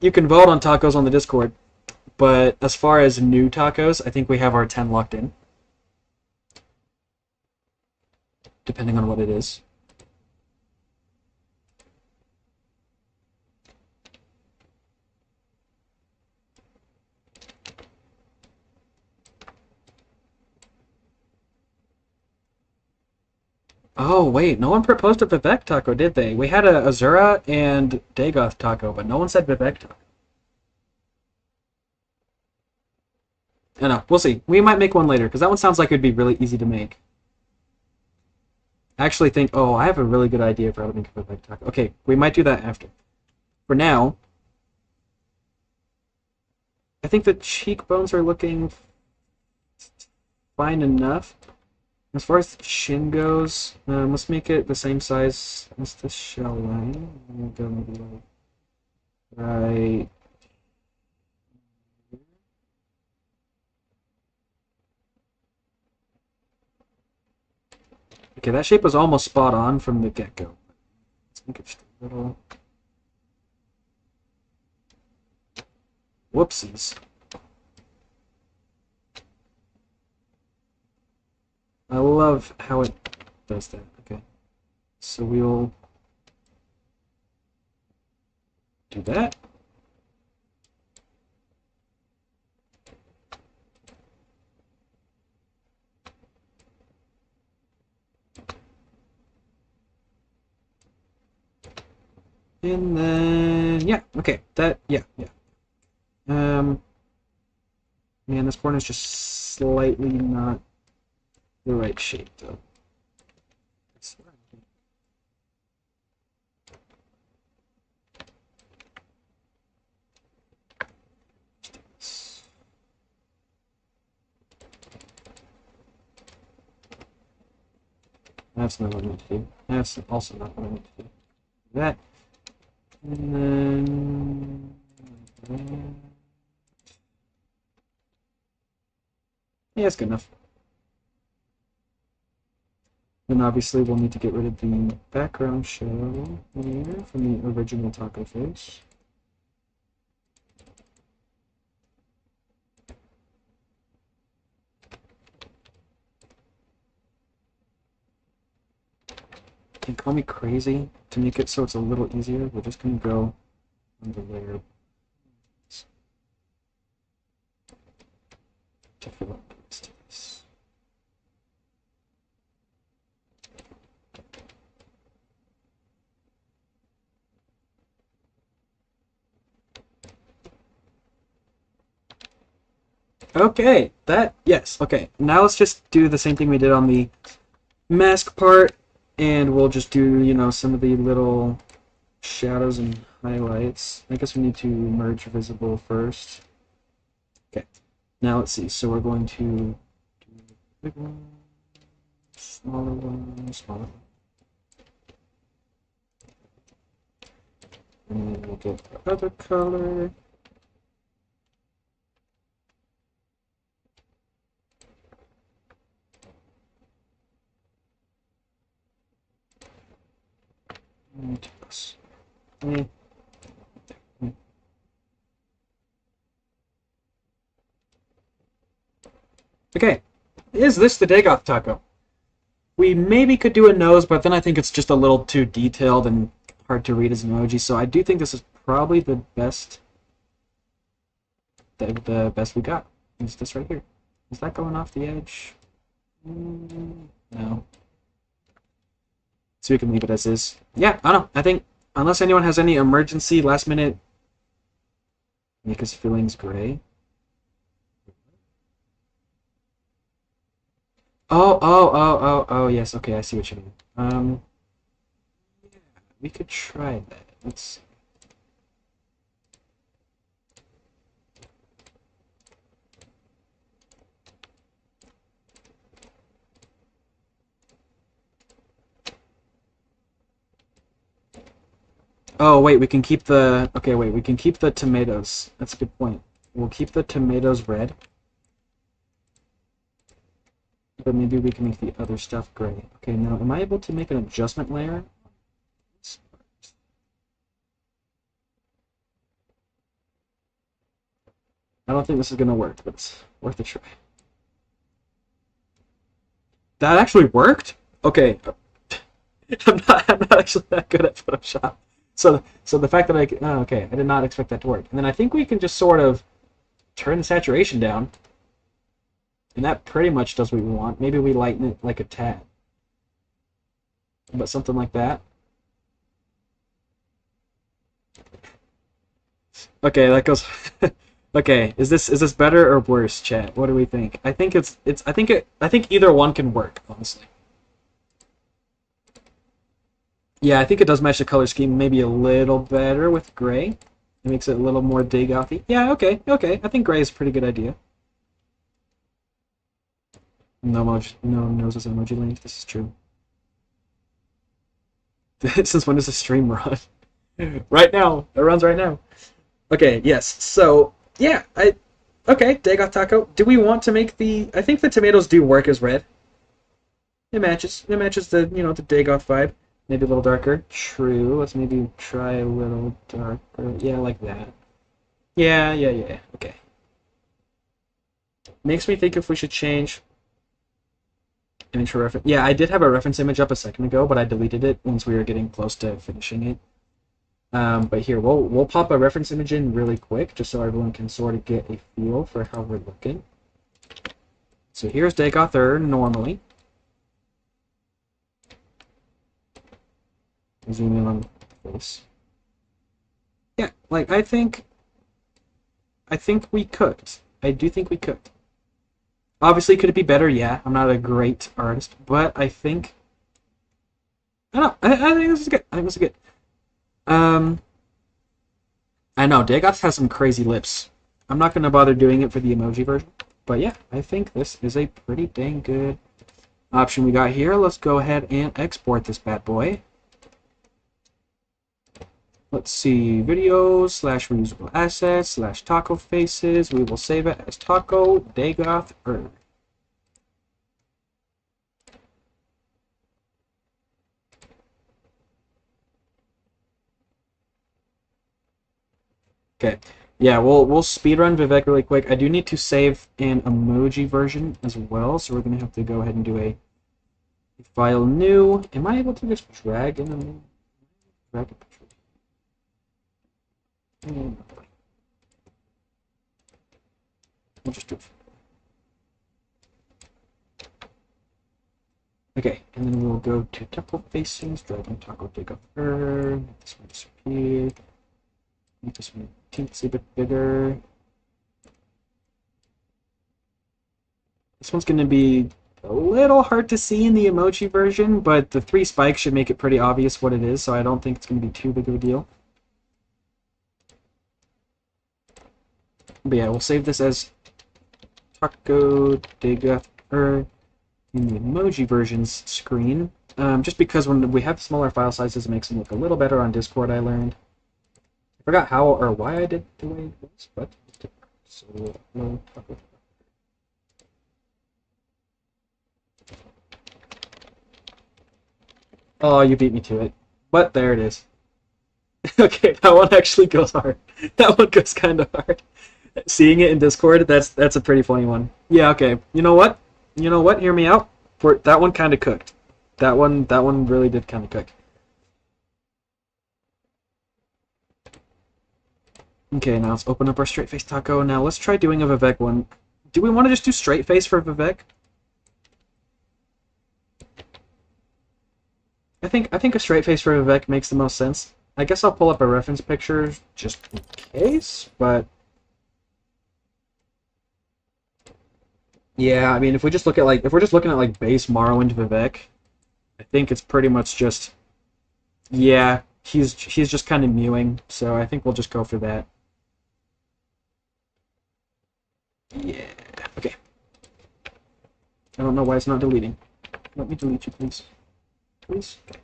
You can vote on tacos on the Discord, but as far as new tacos, I think we have our 10 locked in, depending on what it is. Oh, wait, no one proposed a Vivek taco, did they? We had a Azura and Dagoth taco, but no one said Vivek taco. I know, we'll see. We might make one later, because that one sounds like it would be really easy to make. I actually think, oh, I have a really good idea for how to make a Vivek taco. Okay, we might do that after. For now, I think the cheekbones are looking fine enough. As far as the chin goes, let's make it the same size as the shell line. I'm gonna go maybe like right. Okay, that shape was almost spot on from the get-go. Let's make it just a little. Whoopsies. I love how it does that. Okay, so we'll do that. And then, yeah, okay, yeah. Um, man, this corner is just slightly not the right shape, though. That's not what I meant to do. That's also not what I meant to do. That. And then. Yeah, it's good enough. Then obviously we'll need to get rid of the background shell here from the original taco face. And call me crazy to make it so it's a little easier. We're just gonna go on the layer to fill up the rest of this. Okay, yes, okay. Now let's just do the same thing we did on the mask part, and we'll just do, some of the little shadows and highlights. I guess we need to merge visible first. Okay, now let's see. So we're going to do big one, smaller one, smaller one. And then we'll get the other color. Okay, is this the Dagoth taco? We maybe could do a nose, but then I think it's just a little too detailed and hard to read as an emoji, so I do think this is probably the best we got. Is this right here. Is that going off the edge? No. So we can leave it as is. Yeah, I don't know. I think unless anyone has any emergency last minute make his fillings gray. Oh, yes, okay, I see what you mean. Yeah, we could try that. Let's see. Oh, wait, we can keep the... Okay, wait, we can keep the tomatoes. That's a good point. We'll keep the tomatoes red. But maybe we can make the other stuff gray. Okay, now, am I able to make an adjustment layer? I don't think this is going to work, but it's worth a try. That actually worked? Okay. I'm not actually that good at Photoshop. So the fact that oh, okay, I did not expect that to work. And then I think we can just sort of turn the saturation down. And that pretty much does what we want. Maybe we lighten it like a tad. But something like that. Okay, that goes Okay, is this better or worse, chat? What do we think? I think I think either one can work, honestly. Yeah, I think it does match the color scheme maybe a little better with gray. It makes it a little more Dagothy. Yeah, okay. I think gray is a pretty good idea. No emoji, no noses emoji link. This is true. Since when does the stream run? Right now. It runs right now. Okay, yes. So, yeah, okay, Dagoth Taco. Do we want to make the... I think the tomatoes do work as red. It matches. It matches the, the Dagoth vibe. Maybe a little darker. True. Let's maybe try a little darker. Yeah, like that. Yeah. Okay. Makes me think if we should change image for reference. Yeah, I did have a reference image up a second ago, but I deleted it once we were getting close to finishing it. But here, we'll pop a reference image in really quick, just so everyone can sort of get a feel for how we're looking. So here's Dagoth normally. Zoom in on the face. Yeah, like I think we cooked. I do think we cooked. Obviously, could it be better? Yeah, I'm not a great artist, but I think I don't know. I think this is good. I think this is good. I know Dagoth has some crazy lips. I'm not gonna bother doing it for the emoji version, but yeah, I think this is a pretty dang good option we got here. Let's go ahead and export this bad boy. Let's see, videos / reusable assets / taco faces. We will save it as taco Dagoth. Okay, yeah, we'll speedrun Vivek really quick. I do need to save an emoji version as well, so we're gonna have to go ahead and do a file new. Am I able to just drag in a drag a picture? We'll just do it. Okay, and then we'll go to taco facings, drag in taco Dagoth. Make this one disappear. Make this one teensy bit bigger. This one's going to be a little hard to see in the emoji version, but the 3 spikes should make it pretty obvious what it is, so I don't think it's going to be too big of a deal. But yeah, we'll save this as Taco Dagoth in the emoji versions screen. Just because when we have smaller file sizes, it makes them look a little better on Discord, I learned. I forgot how or why I did the way it was, but so no Taco. Oh, you beat me to it. But there it is. Okay, that one actually goes hard. That one goes kind of hard. Seeing it in Discord, that's a pretty funny one. Yeah, okay. You know what? Hear me out. That one kind of cooked. That one really did kind of cook. Okay, now let's open up our straight face taco. Now let's try doing a Vivek one. Do we want to just do straight face for Vivek? I think a straight face for Vivek makes the most sense. I guess I'll pull up a reference picture just in case, but yeah, I mean, if we're just looking at like base Morrowind Vivek, I think it's pretty much just yeah, he's just kind of mewing, so I think we'll just go for that. Yeah. Okay. I don't know why it's not deleting. Let me delete you, please. Please. Okay.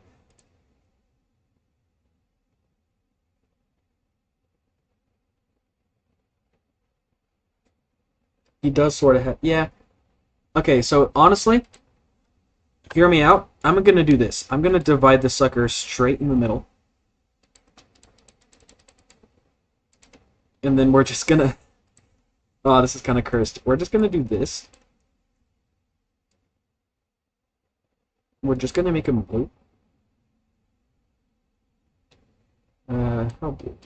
He does sort of have yeah. Okay, so honestly, hear me out. I'm gonna do this. I'm gonna divide the sucker straight in the middle, and then we're just gonna. Oh, this is kind of cursed. We're just gonna do this. We're just gonna make him blue. How blue?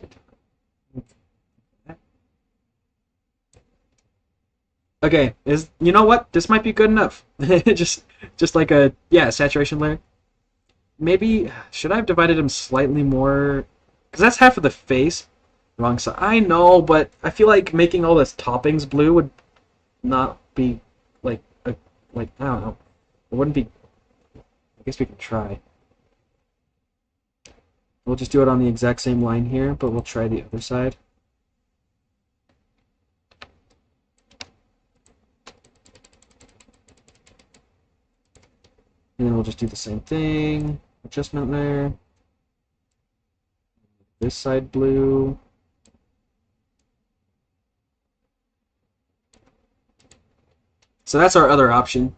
Okay, is you know what? This might be good enough. Just like a yeah saturation layer. Maybe should I have divided him slightly more? Because that's half of the face. Wrong side. I know, but I feel like making all this toppings blue would not be like a like I don't know. It wouldn't be. I guess we can try. We'll just do it on the exact same line here, but we'll try the other side. And then we'll just do the same thing. Adjustment there. This side blue. So that's our other option.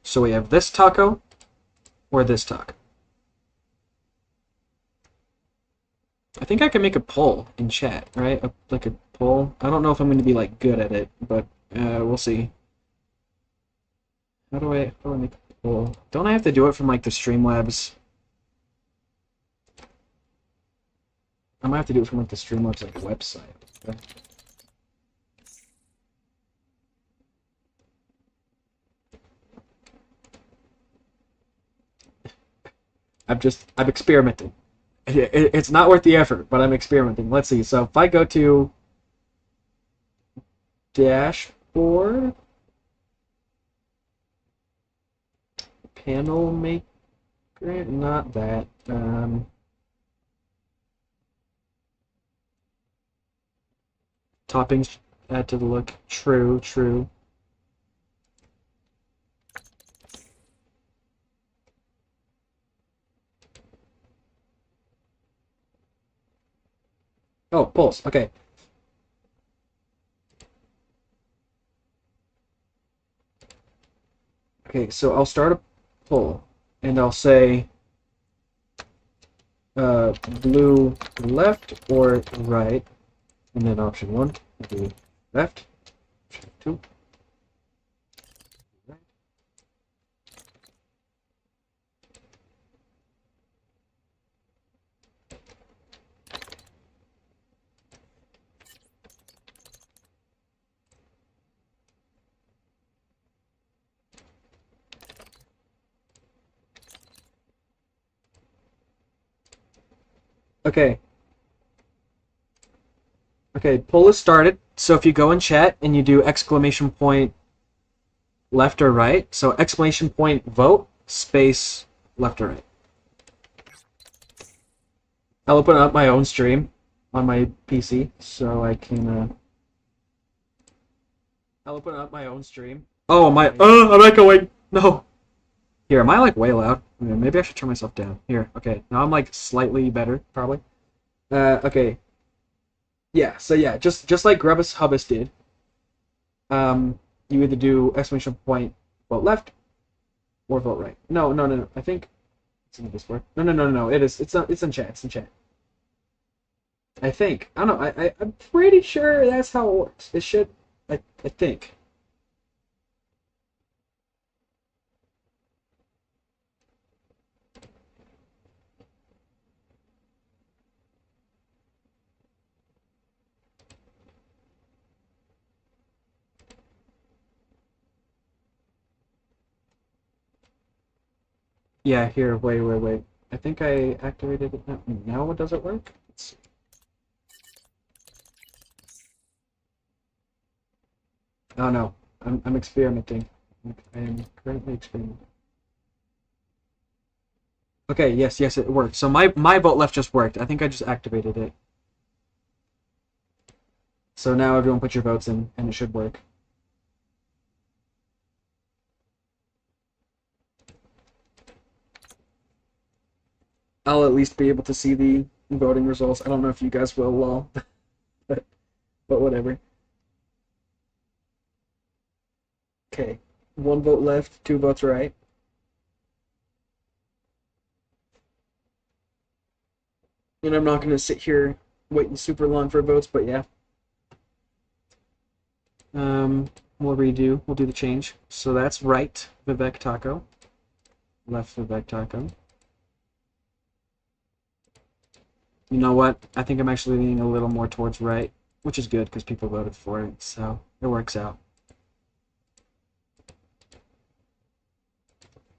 So we have this taco or this taco. I think I can make a poll in chat, right? Like a poll. I don't know if I'm going to be like good at it, but we'll see. How do I make a poll? Don't I have to do it from like the Streamlabs? I might have to do it from like the Streamlabs like website. Okay. I'm experimenting. It's not worth the effort, but I'm experimenting. Let's see. So if I go to dashboard, panel maker, not that. Toppings add to the look. True, true. Oh, pulse. Okay. Okay, so I'll start a poll, and I'll say blue left or right, and then option one, blue left, option two, right. Okay. Okay, poll is started. So if you go in chat and you do exclamation point left or right, so exclamation point vote space left or right. I'll open up my own stream on my PC so I can. I'll open up my own stream. Oh my! I'm not going. No. Here, am I like way loud? Okay, maybe I should turn myself down. Here, okay. Now I'm like slightly better, probably. Okay. Yeah. So yeah, just like Grubbus Hubbus did. You either do exclamation point vote left or vote right. No, no, no, no. I think it's in the Discord. No, no, no, no, no. It is. It's in chat. It's in chat. I think. I don't know. I'm pretty sure that's how it works. It should. I think. Yeah, here, wait. I think I activated it now. Now does it work? Let's see. Oh no, I'm experimenting. I am currently experimenting. Okay, yes, it worked. So my vote left just worked. I think I just activated it. So now everyone put your votes in, and it should work. I'll at least be able to see the voting results. I don't know if you guys will, lol, but whatever. Okay, one vote left, two votes right. And I'm not going to sit here waiting super long for votes, but yeah. We'll redo. We'll do the change. So that's right, Vivek Taco. Left, Vivek Taco. You know what? I think I'm actually leaning a little more towards right, which is good because people voted for it, so it works out.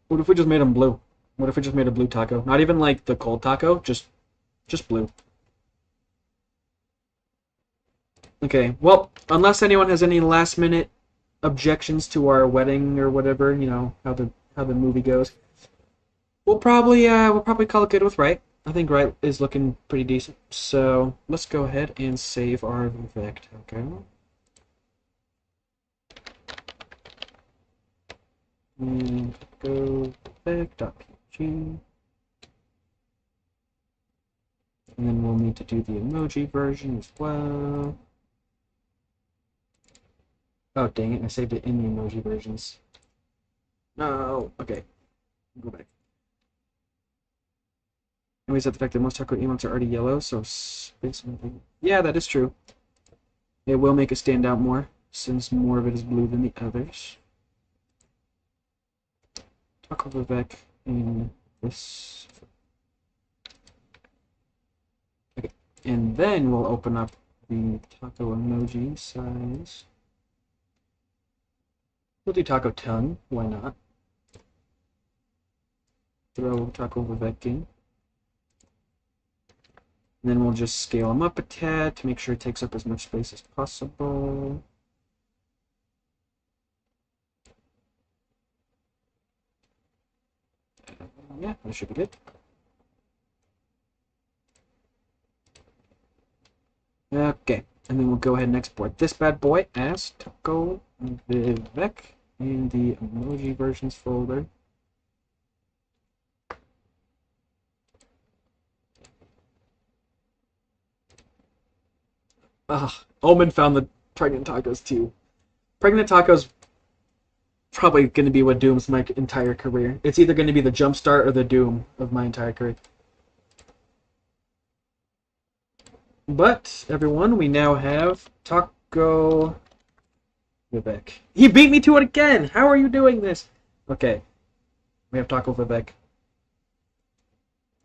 What if we just made them blue? What if we just made a blue taco? Not even like the cold taco, just blue. Okay, well, unless anyone has any last minute objections to our wedding or whatever, you know, how the movie goes, we'll probably call it good with right. I think right is looking pretty decent. So let's go ahead and save our Vivek taco. And go vivek.png. And then we'll need to do the emoji version as well. Oh, dang it, I saved it in the emoji versions. No, okay. Go back. And we set the fact that most taco emotes are already yellow, so space something. Yeah, that is true. It will make it stand out more, since more of it is blue than the others. Taco Vivek in this. Okay, and then we'll open up the taco emoji size. We'll do taco tongue, why not? Throw taco Vivek in. And then we'll just scale them up a tad to make sure it takes up as much space as possible. Yeah, that should be good. Okay, and then we'll go ahead and export this bad boy as Taco Vivek in the emoji versions folder. Omen found the pregnant tacos too. Pregnant tacos probably going to be what dooms my entire career. It's either going to be the jump start or the doom of my entire career. But everyone, we now have Taco Vivek. He beat me to it again. How are you doing this? Okay, we have Taco Vivek.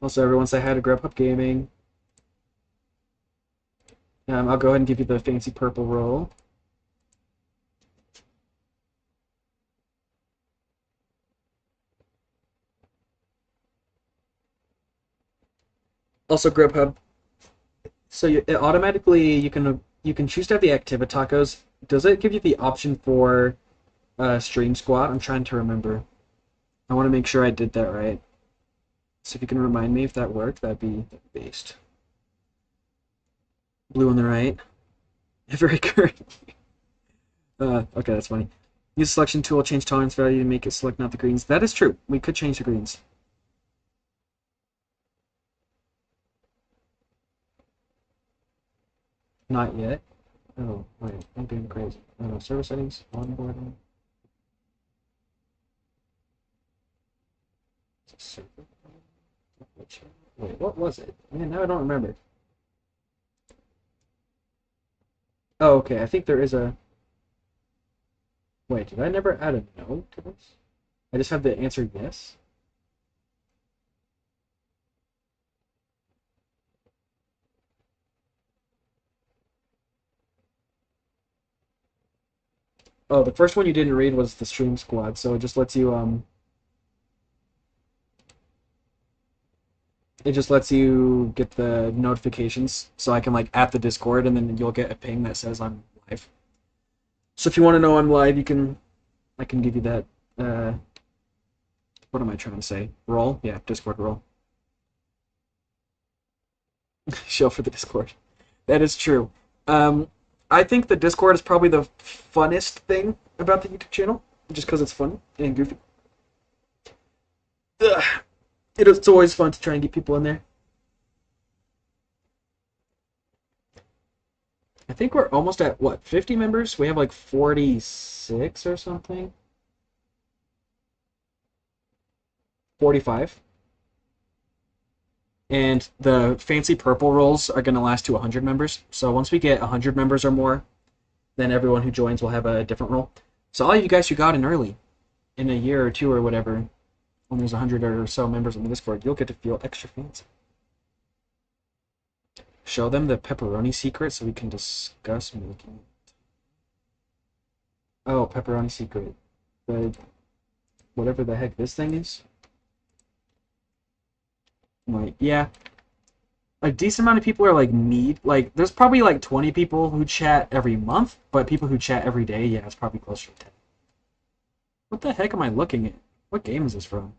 Also, everyone say hi to Grubhub Gaming. I'll go ahead and give you the fancy purple roll. Also, Grubhub. So it automatically you can choose to have the Activa tacos. Does it give you the option for Stream Squad? I'm trying to remember. I want to make sure I did that right. So if you can remind me if that worked, that'd be based. Blue on the right. Very good. Okay, that's funny. Use the selection tool, change tolerance value to make it select not the greens. That is true. We could change the greens. Not yet. Oh, wait. I'm being crazy. Server settings, onboarding. Server. Wait, what was it? Man, now I don't remember. Oh, okay. I think there is a. Wait, did I never add a no to this? I just have the answer yes. Oh, the first one you didn't read was the Stream Squad, so it just lets you It just lets you get the notifications, so I can like at the Discord, and then you'll get a ping that says I'm live. So if you want to know I'm live, I can give you that. What am I trying to say? Role? Yeah, Discord role. Show for the Discord. That is true. Um, I think the Discord is probably the funnest thing about the YouTube channel, just because it's fun and goofy. Ugh. It's always fun to try and get people in there. I think we're almost at what, 50 members? We have like 46 or something. 45. And the fancy purple rolls are going to last to 100 members. So once we get 100 members or more, then everyone who joins will have a different role. So all of you guys who got in early, in a year or two or whatever, when there's 100 or so members on the Discord, you'll get to feel extra fancy. Show them the pepperoni secret so we can discuss making it. Oh, pepperoni secret. The whatever the heck this thing is. Like, yeah. A decent amount of people are like like there's probably like 20 people who chat every month, but people who chat every day, yeah, it's probably closer to 10. What the heck am I looking at? What game is this from?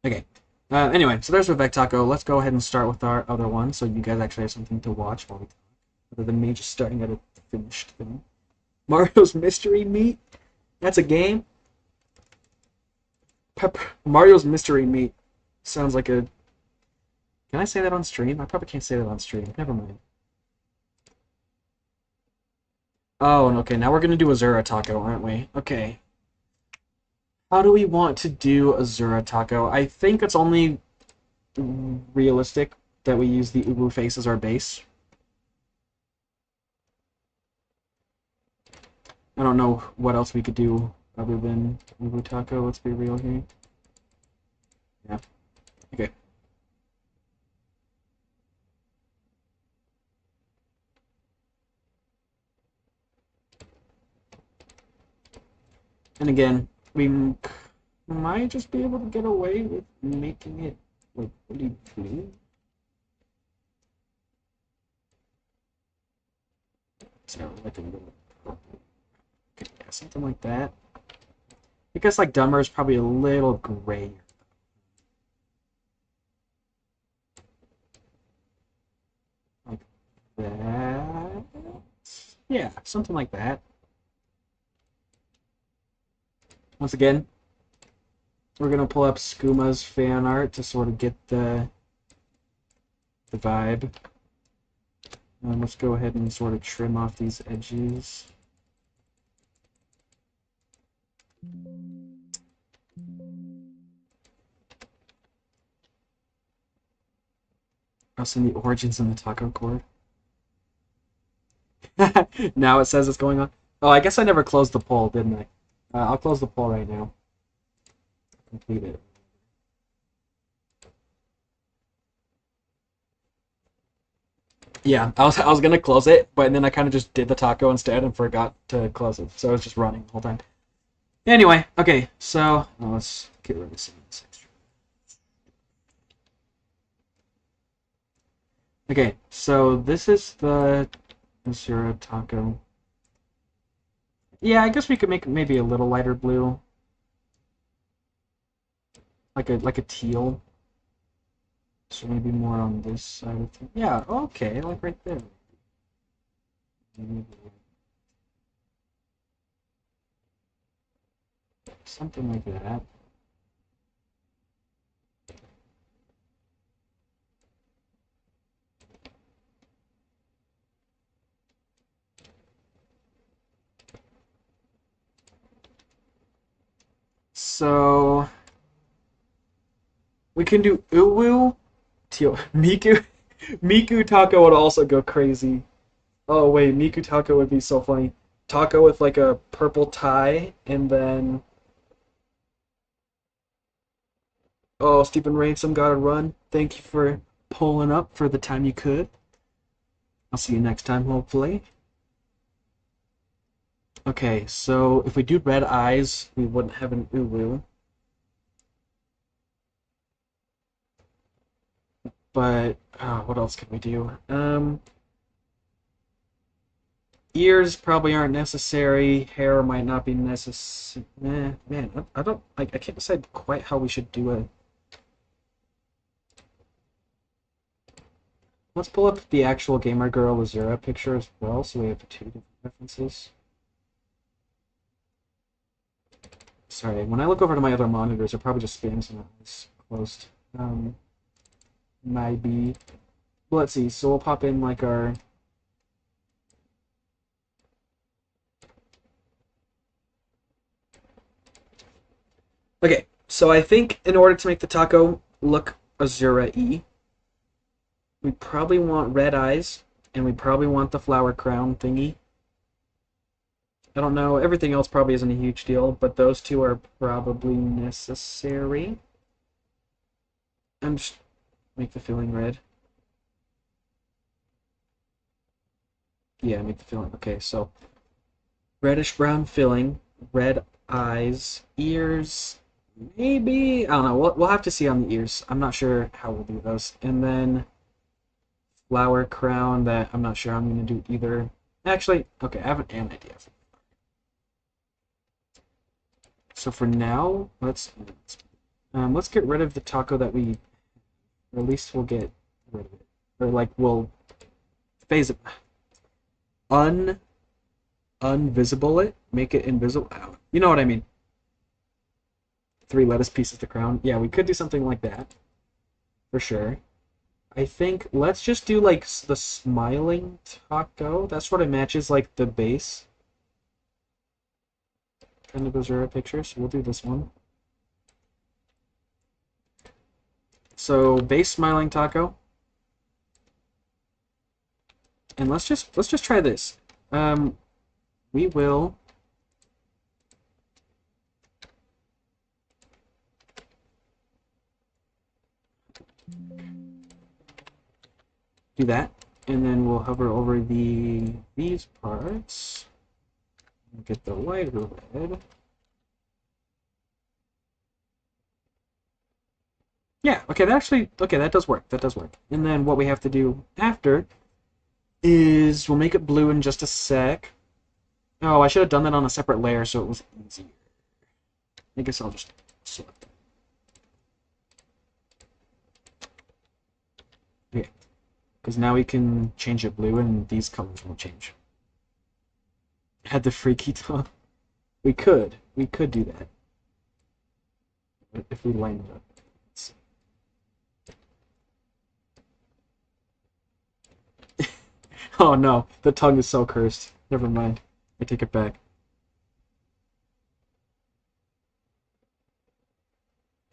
Okay. Anyway, so there's Vivek Taco. Let's go ahead and start with our other one, so you guys actually have something to watch while we talk, other than me just starting at a finished thing. Mario's Mystery Meat. That's a game. Mario's Mystery Meat sounds like a. Can I say that on stream? I probably can't say that on stream. Never mind. Oh, okay. Now we're gonna do Azura Taco, aren't we? Okay. How do we want to do Azura Taco? I think it's only realistic that we use the Ubu face as our base. I don't know what else we could do other than Ubu Taco, let's be real here. Yeah. Okay. And again, we might just be able to get away with making it like pretty blue. So like a little purple. Okay, yeah, something like that. I guess like Dumber is probably a little grayer. Like that. Yeah, something like that. Once again, we're gonna pull up Skuma's fan art to sort of get the vibe. Let's go ahead and sort of trim off these edges. I'll send the origins in the taco cord. Now it says it's going on. Oh, I guess I never closed the poll, didn't I? I'll close the poll right now. Complete it. Yeah, I was gonna close it, but then I kind of just did the taco instead and forgot to close it, so it was just running the whole time. Anyway, okay, so let's get rid of some of this extra. Okay, so this is the Azura taco. Yeah, I guess we could make it maybe a little lighter blue, like a teal. So maybe more on this side of things. Yeah, okay, like right there. Something like that. So we can do Uwu, Miku. Miku Taco would also go crazy. Oh wait, Miku Taco would be so funny. Taco with like a purple tie, and then oh, Stephen Ransom gotta run. Thank you for pulling up for the time you could. I'll see you next time, hopefully. Okay, so if we do red eyes, we wouldn't have an Uru. But what else could we do? Ears probably aren't necessary. Hair might not be necessary. Man, I don't. I can't decide quite how we should do it. Let's pull up the actual Gamer Girl Azura picture as well, so we have two different references. Sorry, when I look over to my other monitors, it probably just spams and it's closed. Maybe. Well, let's see. So we'll pop in like our. Okay, so I think in order to make the taco look Azura-y, we probably want red eyes, and we probably want the flower crown thingy. I don't know, everything else probably isn't a huge deal, but those two are probably necessary. I'm just make the filling red. Yeah, make the filling. Okay, so reddish brown filling, red eyes, ears, maybe. I don't know. We'll have to see on the ears. I'm not sure how we'll do those. And then flower crown that I'm not sure I'm going to do either. Actually, okay, I have an idea. So for now, let's get rid of the taco that we, or at least we'll get rid of it, or like we'll phase it, un unvisible it, make it invisible. You know what I mean? Three lettuce pieces to crown. Yeah, we could do something like that for sure. I think let's just do like the smiling taco. That sort of matches like the base kind of Azura picture. So we'll do this one. So base smiling taco, and let's just try this. We will do that, and then we'll hover over these parts. Get the lighter red. Yeah, okay, that does work. That does work. And then what we have to do after is we'll make it blue in just a sec. Oh, I should have done that on a separate layer so it was easier. I guess I'll just select it. Okay, because now we can change it blue and these colors will change. Had the freaky tongue. We could do that if we line it up. Oh no, the tongue is so cursed. Never mind. I take it back.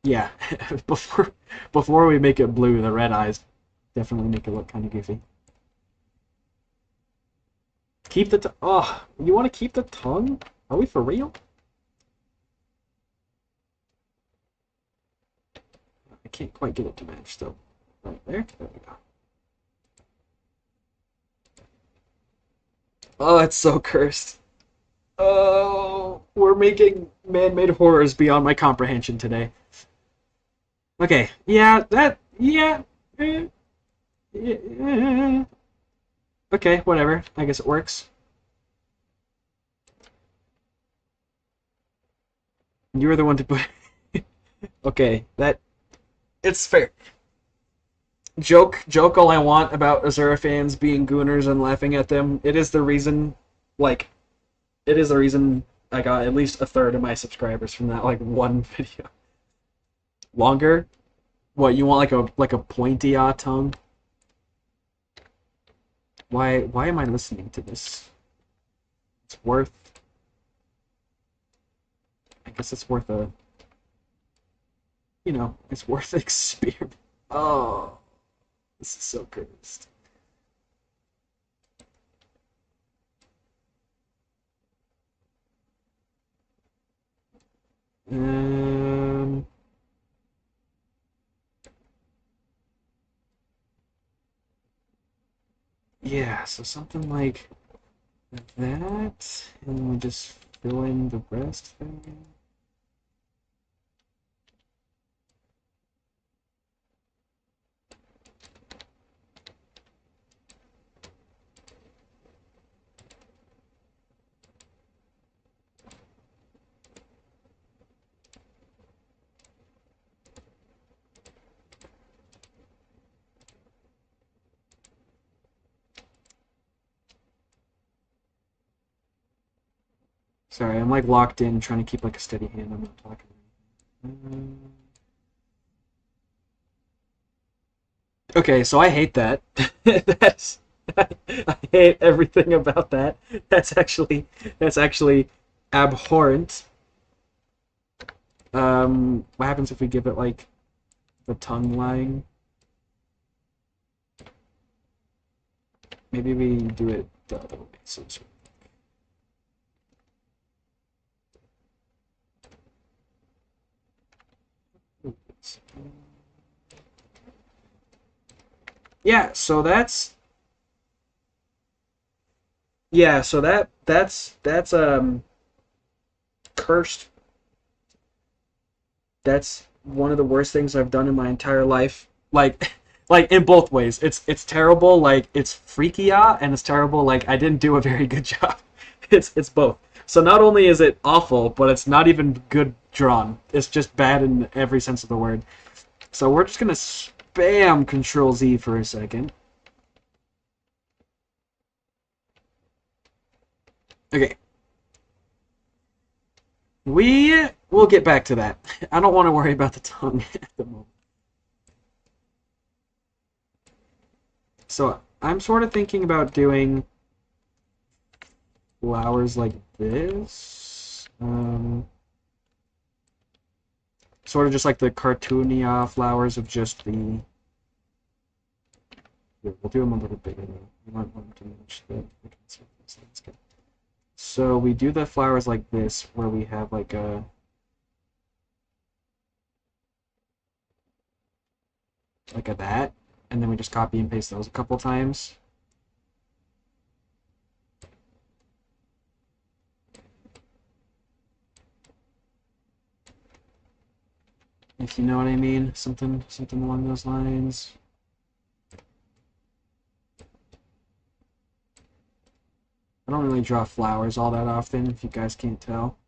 Yeah, before we make it blue, the red eyes definitely make it look kind of goofy. Keep the oh, you want to keep the tongue? Are we for real? I can't quite get it to match still. Right there. There we go. Oh, it's so cursed. Oh, we're making man-made horrors beyond my comprehension today. Okay, yeah, eh, eh. Okay, whatever. I guess it works. You were the one to put. Okay, that it's fair. Joke all I want about Azura fans being gooners and laughing at them. It is the reason, like, it is the reason I got at least a third of my subscribers from that like one video. Longer? What you want like a pointy tongue? Why am I listening to this? It's worth. I guess it's worth a. It's worth experiment. Oh, this is so cursed. Um. Yeah, so something like that, and we just fill in the rest there. Sorry, I'm like locked in, trying to keep like a steady hand. I'm not talking. Okay, so I hate that. That's I hate everything about that. That's actually abhorrent. What happens if we give it like the tongue line? Maybe we do it the other way. So yeah, so that's cursed. That's one of the worst things I've done in my entire life. Like like in both ways. It's terrible, like it's freaky out, and it's terrible, like I didn't do a very good job. It's both. So not only is it awful, but it's not even good drawn. It's just bad in every sense of the word. So we're just gonna spam Control Z for a second. Okay. We will get back to that. I don't want to worry about the tongue at the moment. So I'm sort of thinking about doing flowers like this. Sort of just like the cartoony flowers of just the. Here, we'll do them a little bigger though. We might want to match the. So we do the flowers like this, where we have like a that, and then we just copy and paste those a couple times. If you know what I mean, something along those lines. I don't really draw flowers all that often, if you guys can't tell.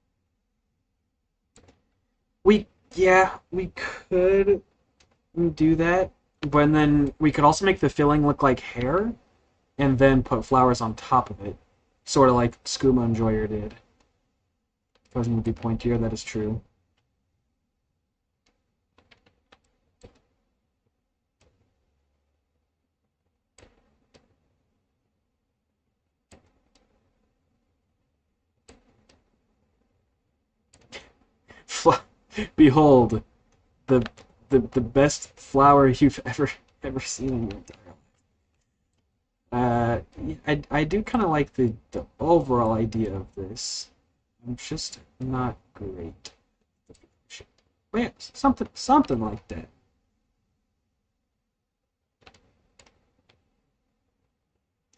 We could do that, but then we could also make the filling look like hair, and then put flowers on top of it, sort of like Skooma Enjoyer did. If I was going to be pointier, that is true. Behold, the the best flower you've ever seen in your entire life. I do kind of like the overall idea of this. I'm just not great. But yeah, something like that.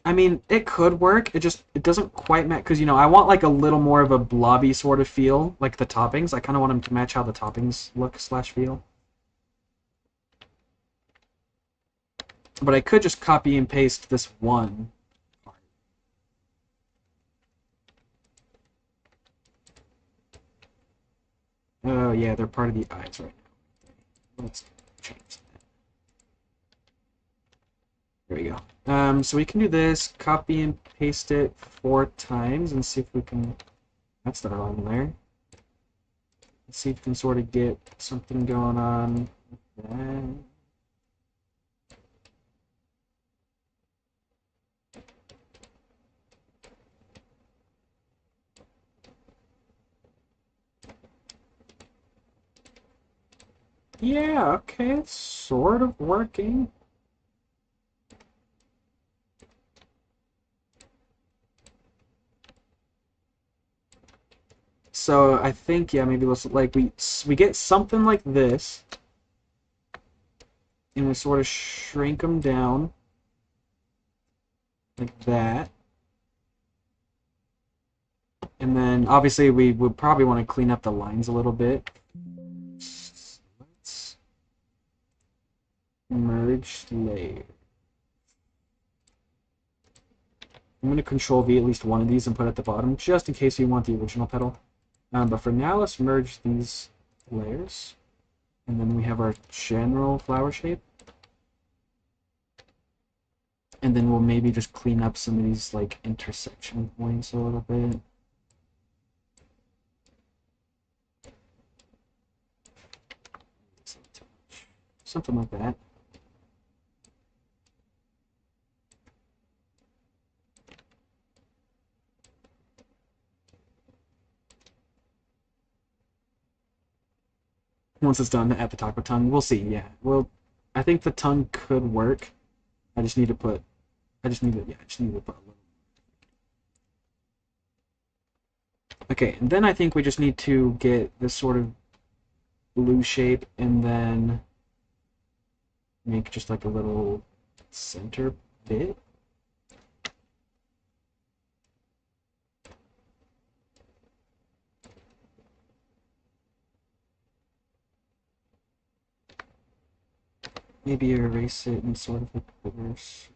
I mean, it could work. It doesn't quite match because I want like a little more of a blobby sort of feel, like the toppings. I kind of want them to match how the toppings look slash feel. But I could just copy and paste this one. Oh yeah, they're part of the eyes right now. Let's change that. There we go. So we can do this, copy and paste it 4 times, and see if we can. That's the wrong there. Let's see if we can sort of get something going on with that. Yeah, okay, it's sort of working. So I think yeah, maybe let's like we get something like this, and we sort of shrink them down like that. And then obviously we would probably want to clean up the lines a little bit. Let's merge layer. I'm going to control V at least one of these and put it at the bottom, just in case you want the original petal. But for now, let's merge these layers. And then we have our general flower shape. And then we'll maybe just clean up some of these like intersection points a little bit. Something like that. Once it's done at the top of tongue, we'll see. Yeah, well, I think the tongue could work. I just need to put. I just need to. Yeah, I just need to put a little. Okay, and then I think we just need to get this sort of blue shape, and then make just like a little center bit. Maybe erase it in sort of a reverse.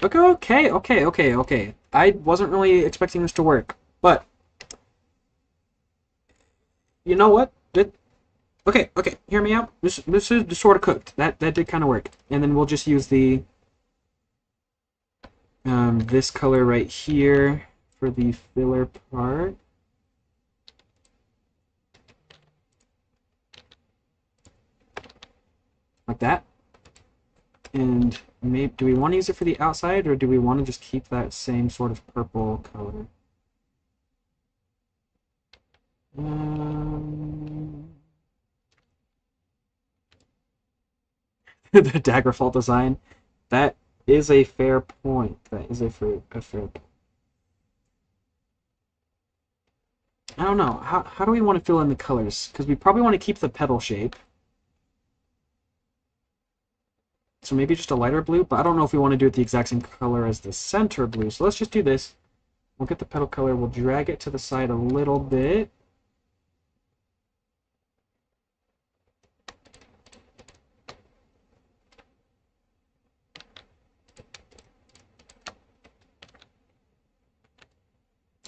Okay. I wasn't really expecting this to work, but you know what? Okay. Hear me out. This is just sort of cooked. That did kind of work, and then we'll just use the this color right here for the filler part. Like that. And maybe, do we want to use it for the outside, or do we want to just keep that same sort of purple color? The Daggerfall design. That is a fair point. That is a fair point. I don't know. How do we want to fill in the colors? Because we probably want to keep the petal shape. So maybe just a lighter blue, but I don't know if we want to do it the exact same color as the center blue. So let's just do this. We'll get the petal color. We'll drag it to the side a little bit.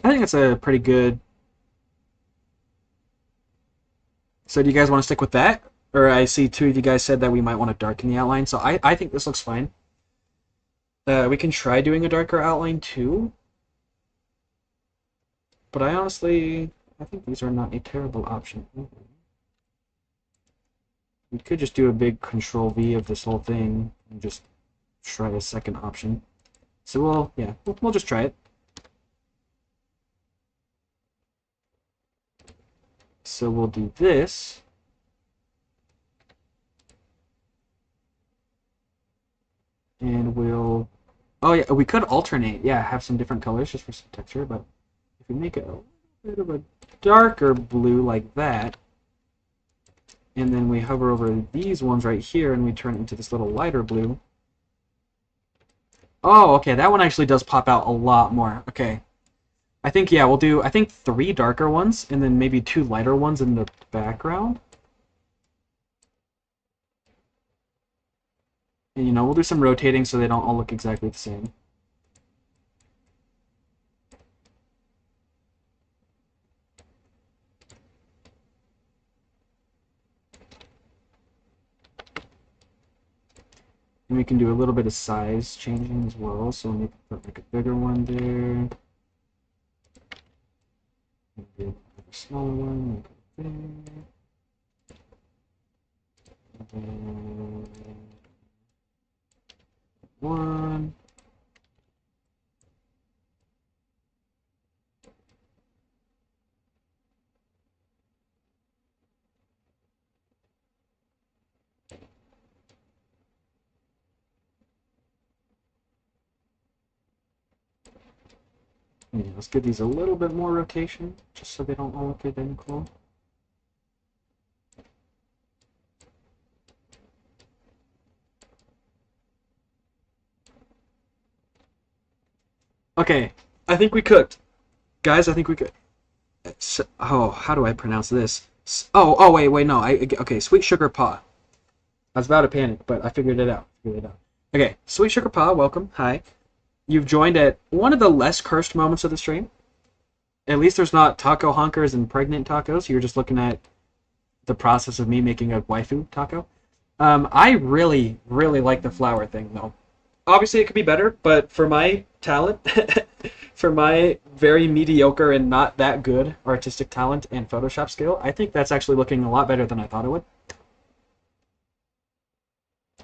I think that's a pretty good. So do you guys want to stick with that? Or I see two of you guys said that we might want to darken the outline. So I think this looks fine. We can try doing a darker outline too. But I think these are not a terrible option either. We could just do a big Control V of this whole thing and just try a second option. So we'll just try it. So we'll do this. And we'll... Oh yeah, we could alternate. Yeah, have some different colors just for some texture, but if we make it a bit of a darker blue like that, and then we hover over these ones right here and we turn it into this little lighter blue. Oh, okay, that one actually does pop out a lot more. Okay. I think, yeah, we'll do, I think 3 darker ones and then maybe 2 lighter ones in the background. And, we'll do some rotating so they don't all look exactly the same. And we can do a little bit of size changing as well, so maybe put like a bigger one there. Maybe a smaller one, like there. And then one. Yeah, let's give these a little bit more rotation, just so they don't all look identical. Okay, I think we cooked. Guys, I think we could. Oh, how do I pronounce this? Wait, no. Okay, sweet sugar paw. I was about to panic, but I figured it out. Okay, sweet sugar paw, welcome. Hi. You've joined at one of the less cursed moments of the stream. At least there's not taco honkers and pregnant tacos. You're just looking at the process of me making a waifu taco. I really, really like the flower thing, though. Obviously, it could be better, but for my talent, for my very mediocre and not that good artistic talent and Photoshop skill, I think that's actually looking a lot better than I thought it would.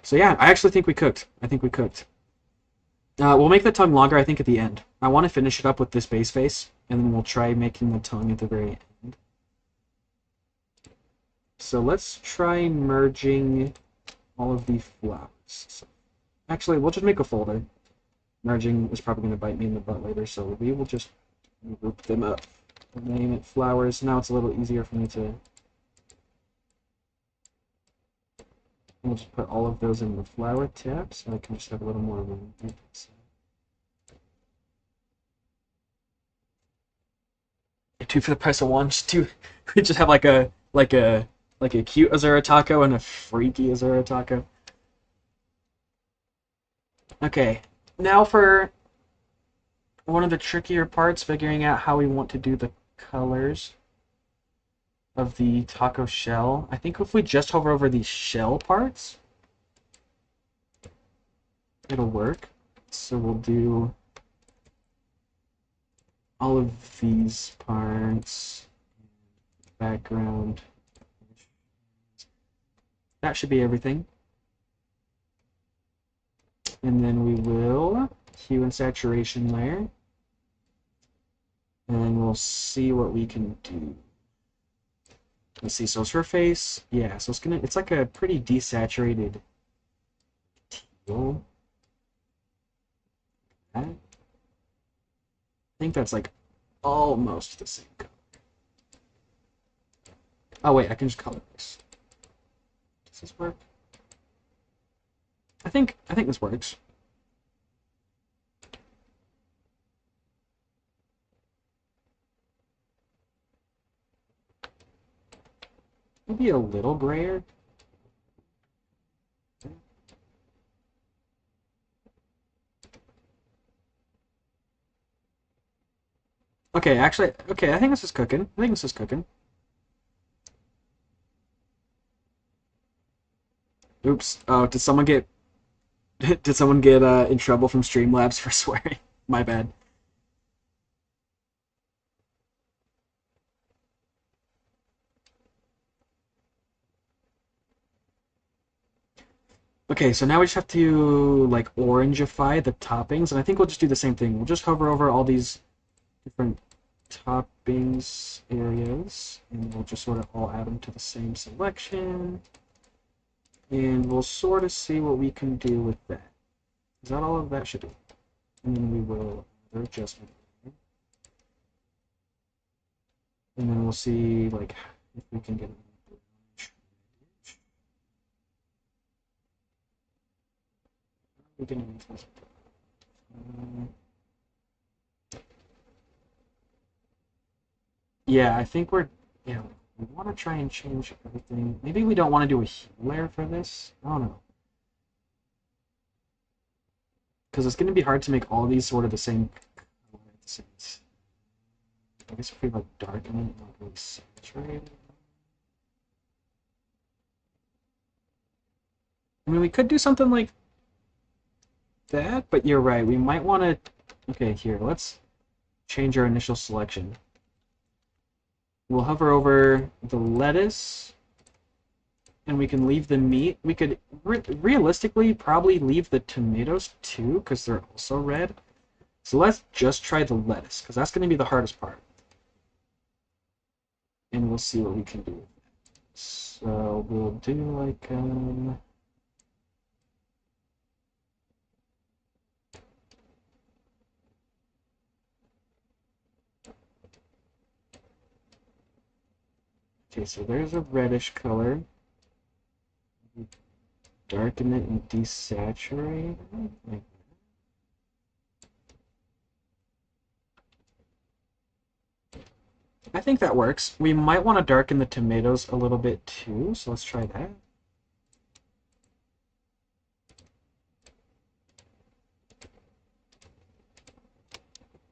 So yeah, I actually think we cooked. I think we cooked. We'll make the tongue longer, I think, at the end. I want to finish it up with this base face, and then we'll try making the tongue at the very end. So let's try merging all of the flowers. So, actually, we'll just make a folder. Merging is probably going to bite me in the butt later, so we will just group them up. Name it flowers. Now it's a little easier for me to... We'll just put all of those in the flower tab, so I can just have a little more room. Two for the price of one. Just two. We just have like a cute Azura taco and a freaky Azura taco. Okay, now for one of the trickier parts, figuring out how we want to do the colors of the taco shell. I think if we just hover over these shell parts, it'll work. So we'll do all of these parts, background. That should be everything. And then we will hue and saturation layer. And then we'll see what we can do. Let's see, so it's her face. Yeah, so it's like a pretty desaturated teal. I think that's like almost the same color. Oh wait, I can just color this. Does this work? I think this works. Maybe a little grayer. Okay, actually, okay, I think this is cooking. Oops. Oh, did someone get in trouble from Streamlabs for swearing? My bad. Okay, so now we just have to like orangeify the toppings, and I think we'll just do the same thing. We'll just hover over all these different toppings areas, and we'll just sort of all add them to the same selection. And we'll sort of see what we can do with that. Is that all of that should be? And then we will do adjustment. And then we'll see like if we can get it. We can yeah, I think we want to try and change everything. Maybe we don't want to do a hue layer for this. I don't know. Because it's going to be hard to make all of these sort of the same color at the same time. I guess if we like darken it, not really saturate. I mean, we could do something like that, but you're right. We might want to... Okay, here, let's change our initial selection. We'll hover over the lettuce, and we can leave the meat. We could realistically probably leave the tomatoes too, because they're also red. So let's just try the lettuce, because that's going to be the hardest part. And we'll see what we can do. So we'll do like... Okay, so there's a reddish color. Darken it and desaturate it. Like, I think that works. We might want to darken the tomatoes a little bit too, so let's try that.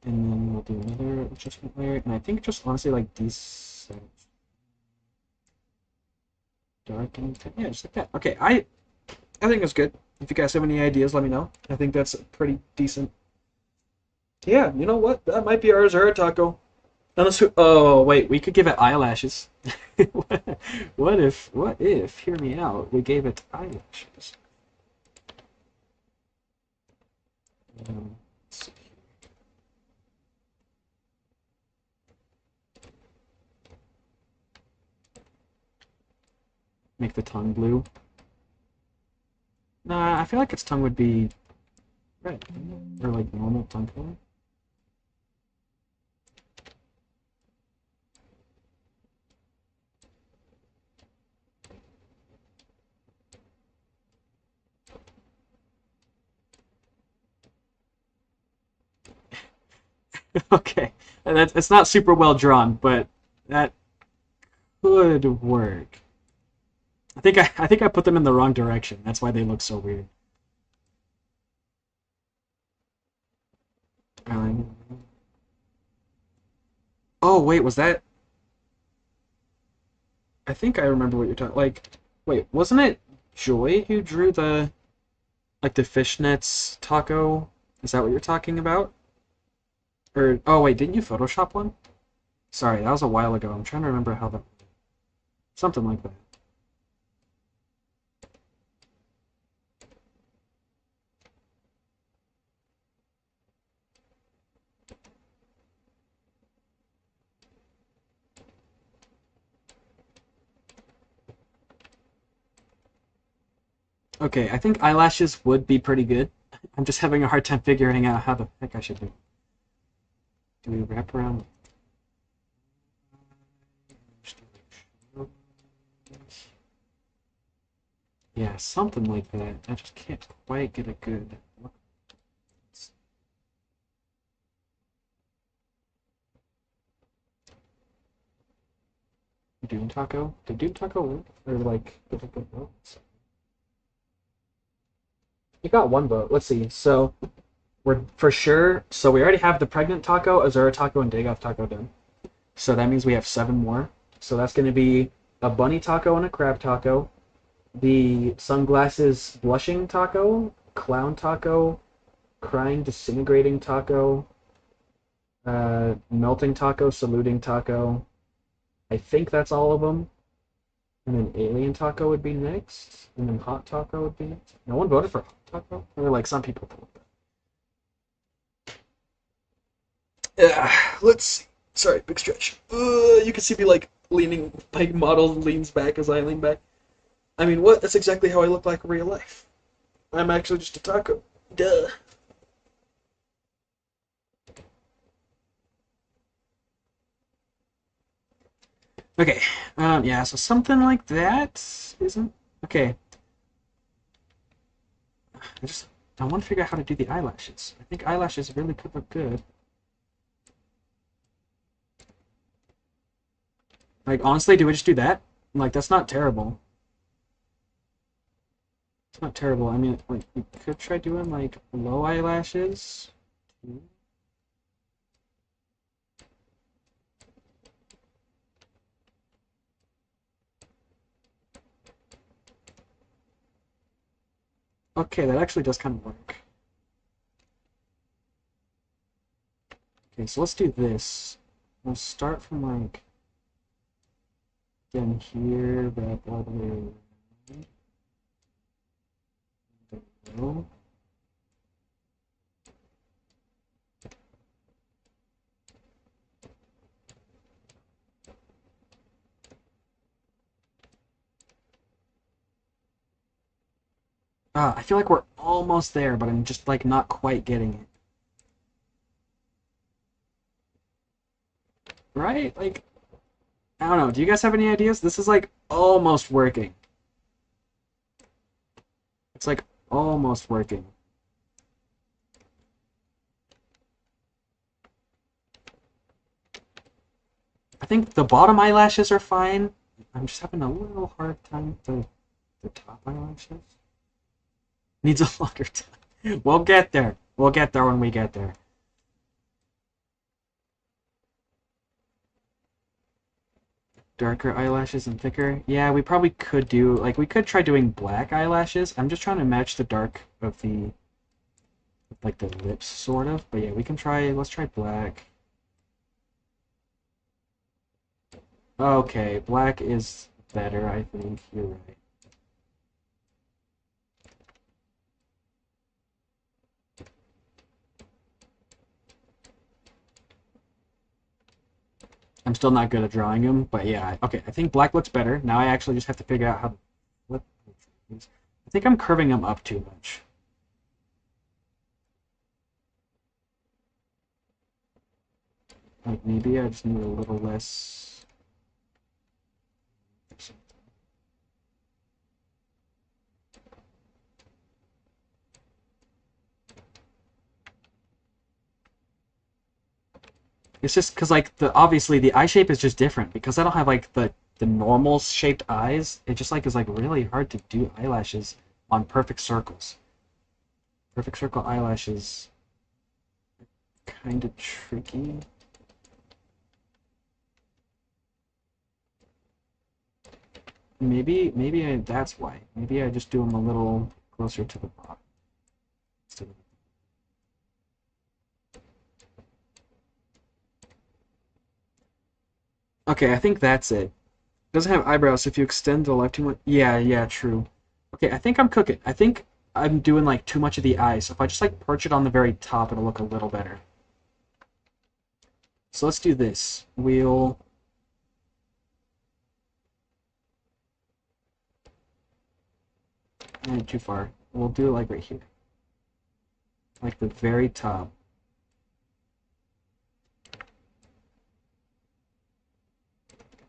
And then we'll do another adjustment layer. And I think just honestly like these darken. Yeah, just like that. Okay, I think it's good. If you guys have any ideas, let me know. I think that's pretty decent. Yeah, you know what? That might be our Azura taco. Unless oh wait, we could give it eyelashes. What if, hear me out, we gave it eyelashes. Let's see. Make the tongue blue. Nah, I feel like its tongue would be red. Or like normal tongue color. Okay. And it's not super well drawn, but that could work. I think I put them in the wrong direction. That's why they look so weird. Um, oh wait, was that? I think I remember what you're talking. Like, wait, wasn't it Joy who drew the like the fishnets taco? Is that what you're talking about? Or oh wait, didn't you Photoshop one? Sorry, that was a while ago. I'm trying to remember how that. Something like that. Okay, I think eyelashes would be pretty good. I'm just having a hard time figuring out how the heck I should do. Do we wrap around? Yeah, something like that. I just can't quite get a good look. Doom Taco? Did Doom Taco work? Or like, did it get votes? You got one vote. Let's see. So we're for sure. So we already have the pregnant taco, Azura taco, and Dagoth taco done. So that means we have seven more. So that's going to be a bunny taco and a crab taco, the sunglasses blushing taco, clown taco, crying disintegrating taco, melting taco, saluting taco. I think that's all of them. And then alien taco would be next, and then hot taco would be next. No one voted for hot taco, or like some people voted. Let's see. Sorry, big stretch. You can see me like leaning, like model leans back as I lean back. I mean, what? That's exactly how I look like in real life. I'm actually just a taco. Duh. Okay. Yeah. So something like that isn't okay. I want to figure out how to do the eyelashes. I think eyelashes really could look good. Like honestly, do we just do that? Like that's not terrible. It's not terrible. I mean, like we could try doing like low eyelashes. Okay, that actually does kind of work. Okay, so let's do this. We'll start from like down here, wrap all the way around. I feel like we're almost there, but I'm just like not quite getting it. Right? Like I don't know. Do you guys have any ideas? This is like almost working. It's like almost working. I think the bottom eyelashes are fine. I'm just having a little hard time with the top eyelashes. Needs a longer time. We'll get there. We'll get there when we get there. Darker eyelashes and thicker. Yeah, we probably could do, like, we could try doing black eyelashes. I'm just trying to match the dark of the, like, the lips, sort of. But yeah, we can try, let's try black. Okay, black is better, I think. You're right. I'm still not good at drawing them, but yeah, okay, I think black looks better. Now I actually just have to figure out how to flip these. I think I'm curving them up too much. Like maybe I just need a little less. It's just because like the obviously the eye shape is just different because I don't have like the normal shaped eyes. It just like is like really hard to do eyelashes on perfect circles. Perfect circle eyelashes kind of tricky. Maybe that's why. Maybe I just do them a little closer to the bottom. Okay, I think that's it. Doesn't have eyebrows, so if you extend the left too much. Yeah, yeah, true. Okay, I think I'm cooking. I think I'm doing like too much of the eye, so if I just like perch it on the very top, it'll look a little better. So let's do this. We'll. Too far. We'll do it like right here. Like the very top.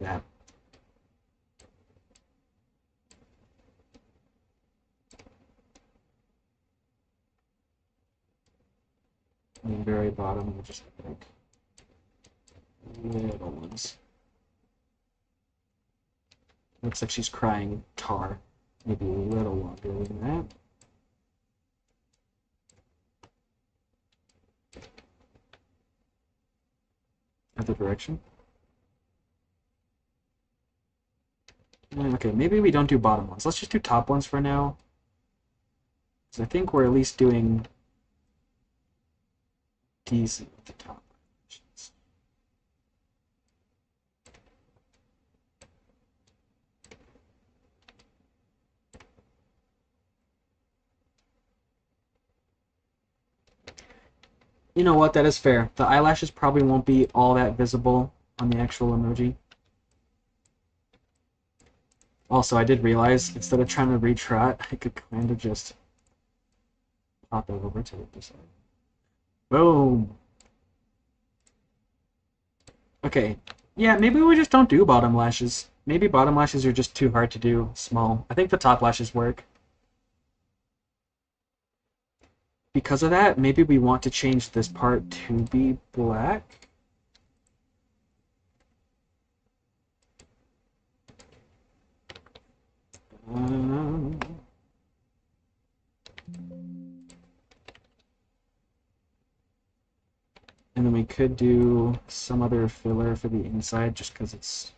That. And the very bottom, we'll just have like little ones. Looks like she's crying tar. Maybe a little longer than that. Other direction. Okay, maybe we don't do bottom ones. Let's just do top ones for now. Because I think we're at least doing decent at the top. You know what? That is fair. The eyelashes probably won't be all that visible on the actual emoji. Also, I did realize instead of trying to retrot, I could kind of just pop it over to the side. Boom. Okay. Yeah, maybe we just don't do bottom lashes. Maybe bottom lashes are just too hard to do small. I think the top lashes work. Because of that, maybe we want to change this part to be black. Um, and then we could do some other filler for the inside just because it's.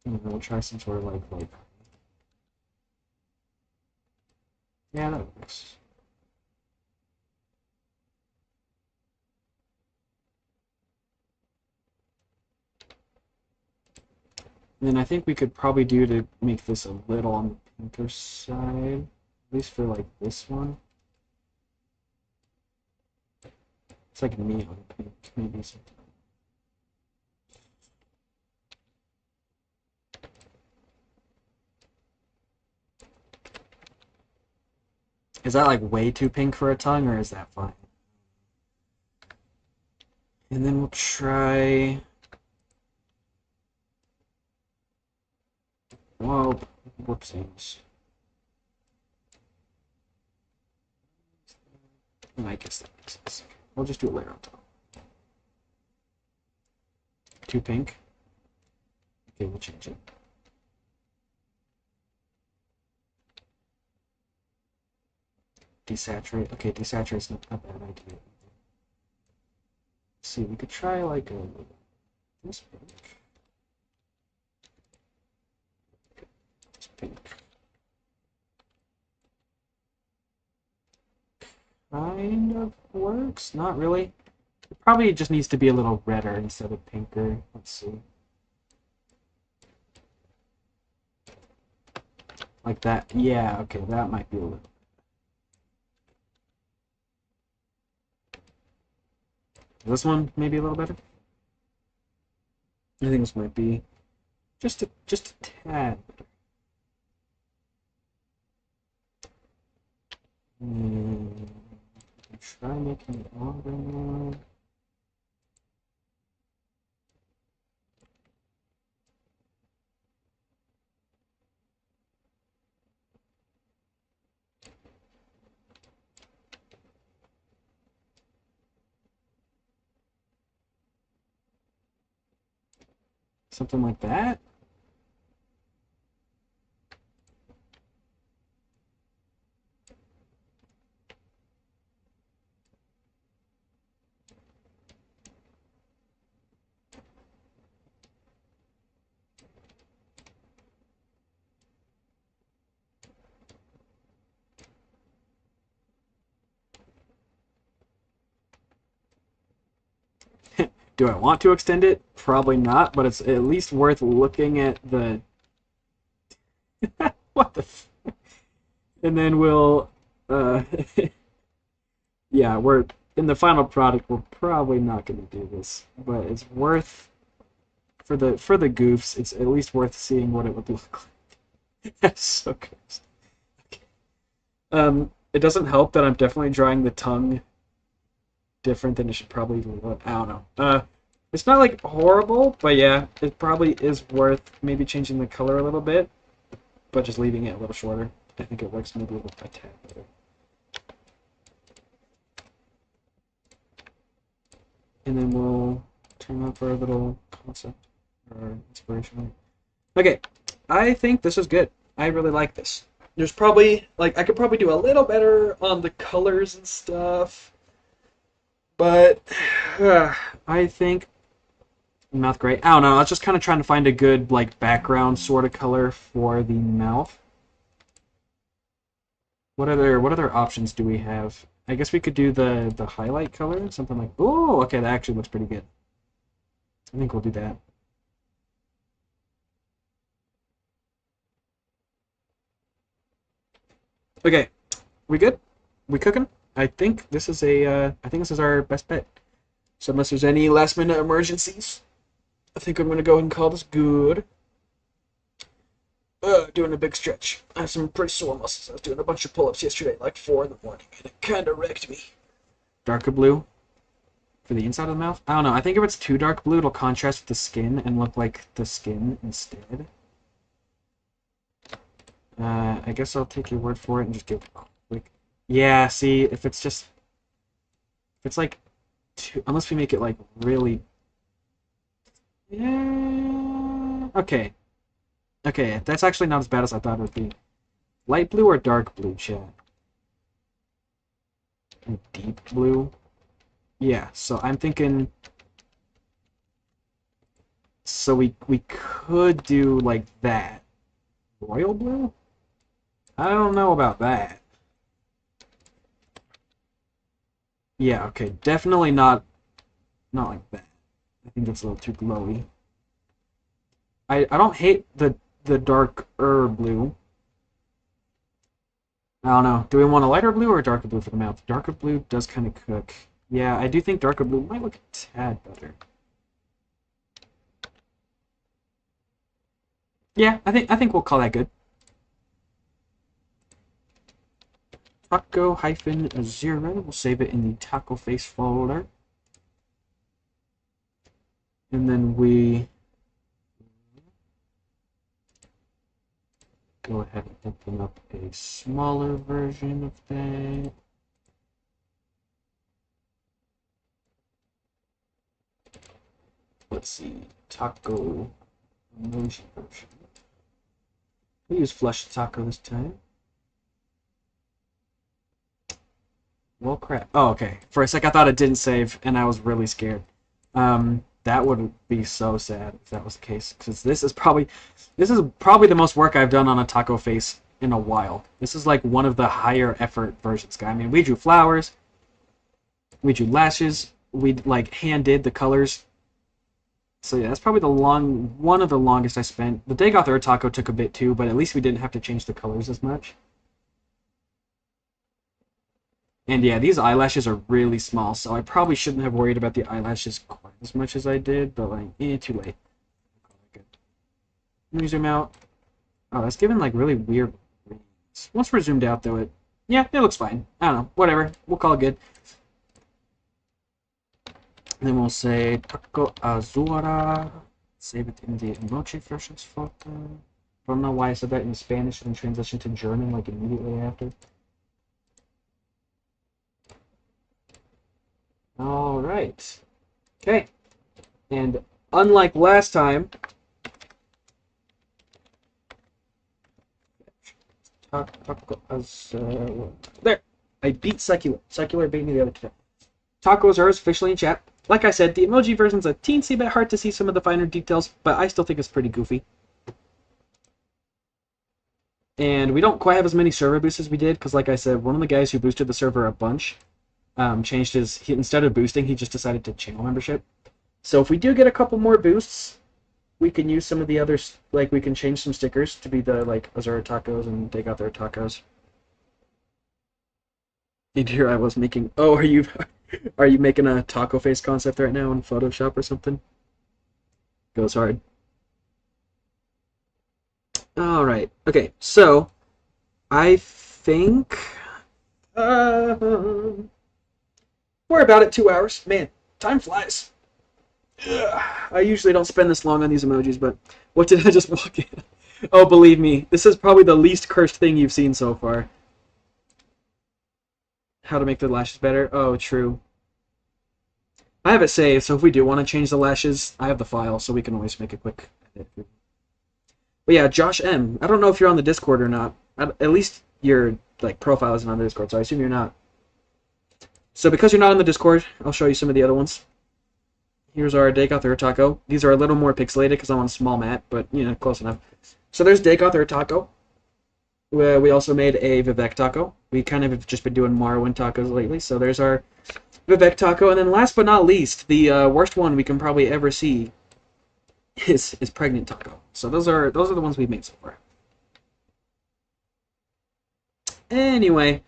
We'll try some sort of like. Yeah, that works. And then I think we could probably do to make this a little on the pinker side, at least for like this one. It's like neon pink, maybe something. Is that like way too pink for a tongue, or is that fine? And then we'll try Whoa, whoopsies. I guess that makes sense. We'll just do a layer on top. Too pink. Okay, we'll change it. Desaturate. Okay, desaturate's not a bad idea. Let's see, we could try like a this pink. This pink. Kind of works. Not really. It probably just needs to be a little redder instead of pinker. Let's see. Like that. Yeah, okay, that might be a little. This one maybe a little better. I think this might be just a tad better. Try making it longer now. Something like that. Do I want to extend it? Probably not, but it's at least worth looking at the... What the f... And then we'll... yeah, we're... In the final product, we're probably not going to do this, but it's worth... For the goofs, it's at least worth seeing what it would look like. That's so gross. Okay. It doesn't help that I'm definitely drawing the tongue different than it should probably look. I don't know. It's not like horrible, but yeah, it probably is worth maybe changing the color a little bit, but just leaving it a little shorter. I think it works maybe a little tad better. And then we'll turn on for a little concept or inspiration. Okay, I think this is good. I really like this. There's probably, like, I could probably do a little better on the colors and stuff, but I think mouth gray. I don't know. I was just kind of trying to find a good like background sort of color for the mouth. What other options do we have? I guess we could do the highlight color, something like. Oh, okay, that actually looks pretty good. I think we'll do that. Okay, we good? We cooking? I think this is I think this is our best bet. So unless there's any last minute emergencies, I think I'm gonna go ahead and call this good. Doing a big stretch. I have some pretty sore muscles. I was doing a bunch of pull-ups yesterday, like 4 in the morning, and it kind of wrecked me. Darker blue for the inside of the mouth? I don't know. I think if it's too dark blue, it'll contrast with the skin and look like the skin instead. I guess I'll take your word for it and just give a quick... Yeah, see, if it's just... If it's like... Unless we make it like really... Yeah... Okay. Okay, that's actually not as bad as I thought it would be. Light blue or dark blue, chat? Deep blue? Yeah, so I'm thinking... So we could do like that. Royal blue? I don't know about that. Yeah, okay, definitely not like that. I think that's a little too glowy. I don't hate the darker blue. I don't know. Do we want a lighter blue or a darker blue for the mouth? Darker blue does kind of cook. Yeah, I do think darker blue might look a tad better. Yeah, I think we'll call that good. Taco-0. We'll save it in the taco face folder. And then we... go ahead and open up a smaller version of that. Let's see, taco emoji version. We use flush taco this time. Well, crap. Oh, okay. For a sec, I thought it didn't save, and I was really scared. That would be so sad if that was the case, because this is probably the most work I've done on a taco face in a while. This is like one of the higher effort versions, guy. I mean, we drew flowers, we drew lashes, we like hand did the colors. So yeah, that's probably one of the longest I spent. The Dagoth Ur taco took a bit too, but at least we didn't have to change the colors as much. And yeah, these eyelashes are really small, so I probably shouldn't have worried about the eyelashes quite as much as I did, but like, too late. Let me zoom out. Oh, that's giving like really weird readings. Once we're zoomed out, though, yeah, it looks fine. I don't know, whatever. We'll call it good. And then we'll say Taco Azura. Save it in the emoji versions photo. Don't know why I said that in Spanish and then transitioned to German like immediately after. All right. Okay. And unlike last time, there. I beat Secular. Secular beat me the other time. Tacos are officially in chat. Like I said, the emoji version's a teensy bit hard to see some of the finer details, but I still think it's pretty goofy. And we don't quite have as many server boosts as we did, because like I said, one of the guys who boosted the server a bunch changed instead of boosting, he just decided to channel membership. So if we do get a couple more boosts, we can use some of the others, like we can change some stickers to be the like Azura tacos and Dagoth Ur tacos. And here I was making, oh, are you making a taco face concept right now in Photoshop or something? Goes hard. All right. Okay. So, I think we're about at 2 hours. Man, time flies. Ugh. I usually don't spend this long on these emojis, but what did I just walk in? Oh, believe me, this is probably the least cursed thing you've seen so far. How to make the lashes better? Oh, true. I have it saved, so if we do want to change the lashes, I have the file, so we can always make a quick edit. But yeah, Josh M. I don't know if you're on the Discord or not. At least your like profile isn't on the Discord, so I assume you're not. So because you're not on the Discord, I'll show you some of the other ones. Here's our Dagoth Ur taco. These are a little more pixelated because I'm on a small mat, but you know, close enough. So there's Dagoth Ur taco. We also made a Vivek taco. We kind of have just been doing Morrowind tacos lately, so there's our Vivek taco. And then last but not least, the worst one we can probably ever see is Pregnant taco. So those are the ones we've made so far. Anyway,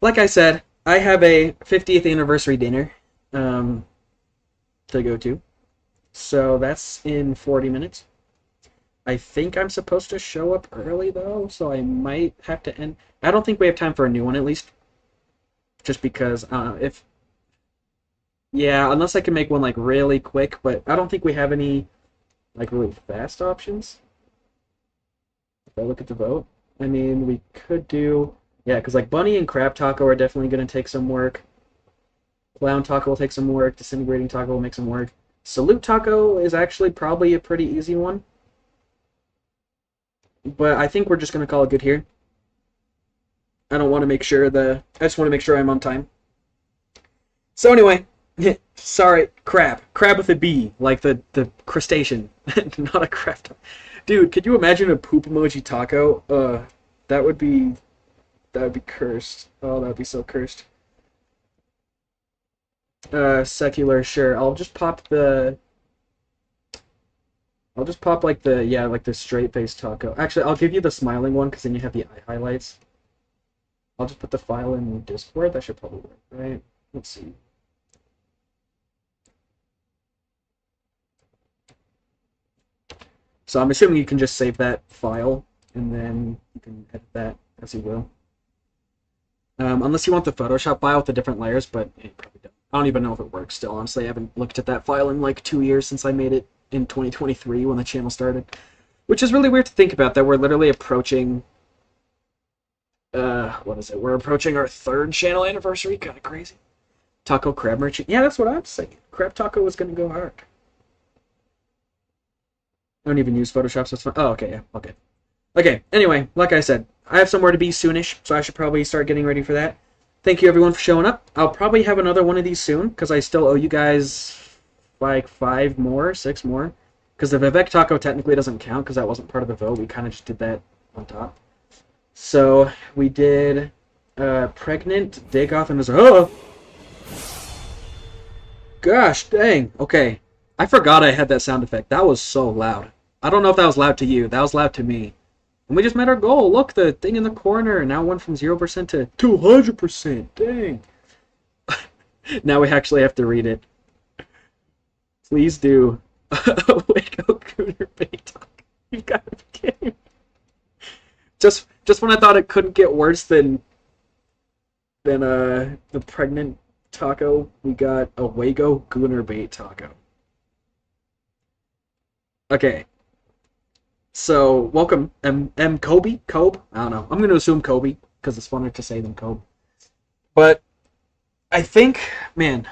like I said, I have a 50th anniversary dinner to go to. So that's in 40 minutes. I think I'm supposed to show up early, though, so I might have to end. I don't think we have time for a new one, at least. Just because, yeah, unless I can make one, like, really quick, but I don't think we have any, like, really fast options. If I look at the vote. I mean, we could do, yeah, because, like, Bunny and Crab Taco are definitely going to take some work. Clown Taco will take some work. Disintegrating Taco will make some work. Salute Taco is actually probably a pretty easy one. But I think we're just going to call it good here. I don't want to make sure I just want to make sure I'm on time. So anyway, sorry, crab. Crab with a B, like the crustacean, not a crab. Dude, could you imagine a poop emoji taco? That would be cursed. Oh, that would be so cursed. Secular, sure. I'll just pop like the straight face taco. Actually, I'll give you the smiling one because then you have the eye highlights. I'll just put the file in Discord. That should probably work, right? Let's see. So I'm assuming you can just save that file and then you can edit that as you will. Unless you want the Photoshop file with the different layers, but you probably don't. I don't even know if it works still, honestly. I haven't looked at that file in like 2 years since I made it in 2023 when the channel started. which is really weird to think about that we're literally approaching. What is it? We're approaching our 3rd channel anniversary. Kind of crazy. Taco Crab Merchant. Yeah, that's what I'm saying. Crab Taco was gonna go hard. I don't even use Photoshop, so it's fine. Oh, okay, yeah, okay. Okay, anyway, like I said, I have somewhere to be soonish, so I should probably start getting ready for that. Thank you everyone for showing up. I'll probably have another one of these soon, because I still owe you guys like 5 more, 6 more. Because the Vivek Taco technically doesn't count, because that wasn't part of the vote. We kind of just did that on top. So, we did Pregnant, Dagoth, and oh! Gosh, dang. Okay. I forgot I had that sound effect. That was so loud. I don't know if that was loud to you. That was loud to me. And we just met our goal. Look, the thing in the corner now went from 0% to 200%. Dang. Now we actually have to read it. Please do. Waco Cooter Bait. You've got to be kidding me. Just when I thought it couldn't get worse than the Pregnant Taco, we got a Waco Gooner Bait Taco. Okay. So, welcome, Kobe? Kobe? I don't know. I'm going to assume Kobe, because it's funner to say than Kobe. But, I think, man,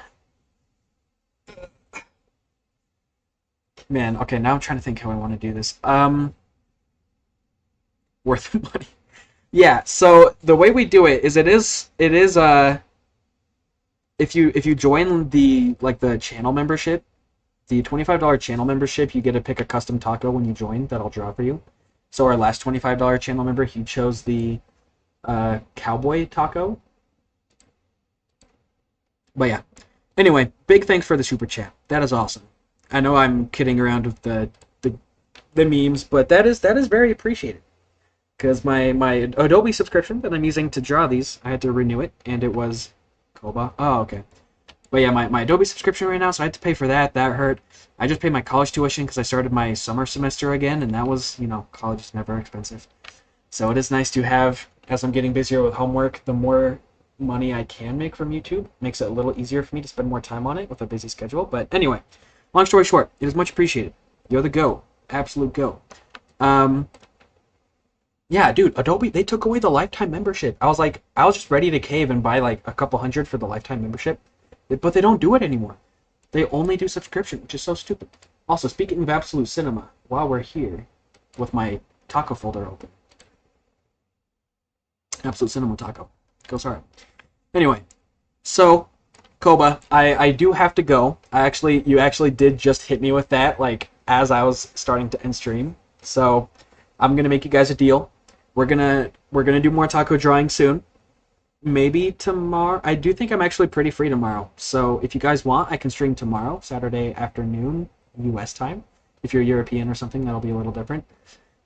okay, now I'm trying to think how I want to do this. Worth the money. Yeah, so, the way we do it is, if you join the channel membership, the $25 channel membership, you get to pick a custom taco when you join that I'll draw for you. So our last $25 channel member, he chose the cowboy taco. But yeah. Anyway, big thanks for the super chat. That is awesome. I know I'm kidding around with the memes, but that is very appreciated. Because my Adobe subscription that I'm using to draw these, I had to renew it, and it was Koba. Oh, okay. But yeah, my Adobe subscription right now, so I had to pay for that. That hurt. I just paid my college tuition because I started my summer semester again, and that was, college is never expensive. So it is nice to have, as I'm getting busier with homework, the more money I can make from YouTube. Makes it a little easier for me to spend more time on it with a busy schedule. But anyway, long story short, it is much appreciated. You're the go. Absolute go. Yeah, dude, Adobe, they took away the lifetime membership. I was just ready to cave and buy like a couple hundred for the lifetime membership. But they don't do it anymore. They only do subscription, which is so stupid. Also, speaking of Absolute Cinema, while we're here, with my taco folder open. Absolute Cinema taco. Go sorry. Anyway, so, Koba, I do have to go. You actually did just hit me with that, like, as I was starting to end stream. So, I'm gonna make you guys a deal. We're gonna do more taco drawing soon. Maybe tomorrow. I do think I'm actually pretty free tomorrow. So if you guys want, I can stream tomorrow, Saturday afternoon, US time. If you're European or something, that'll be a little different.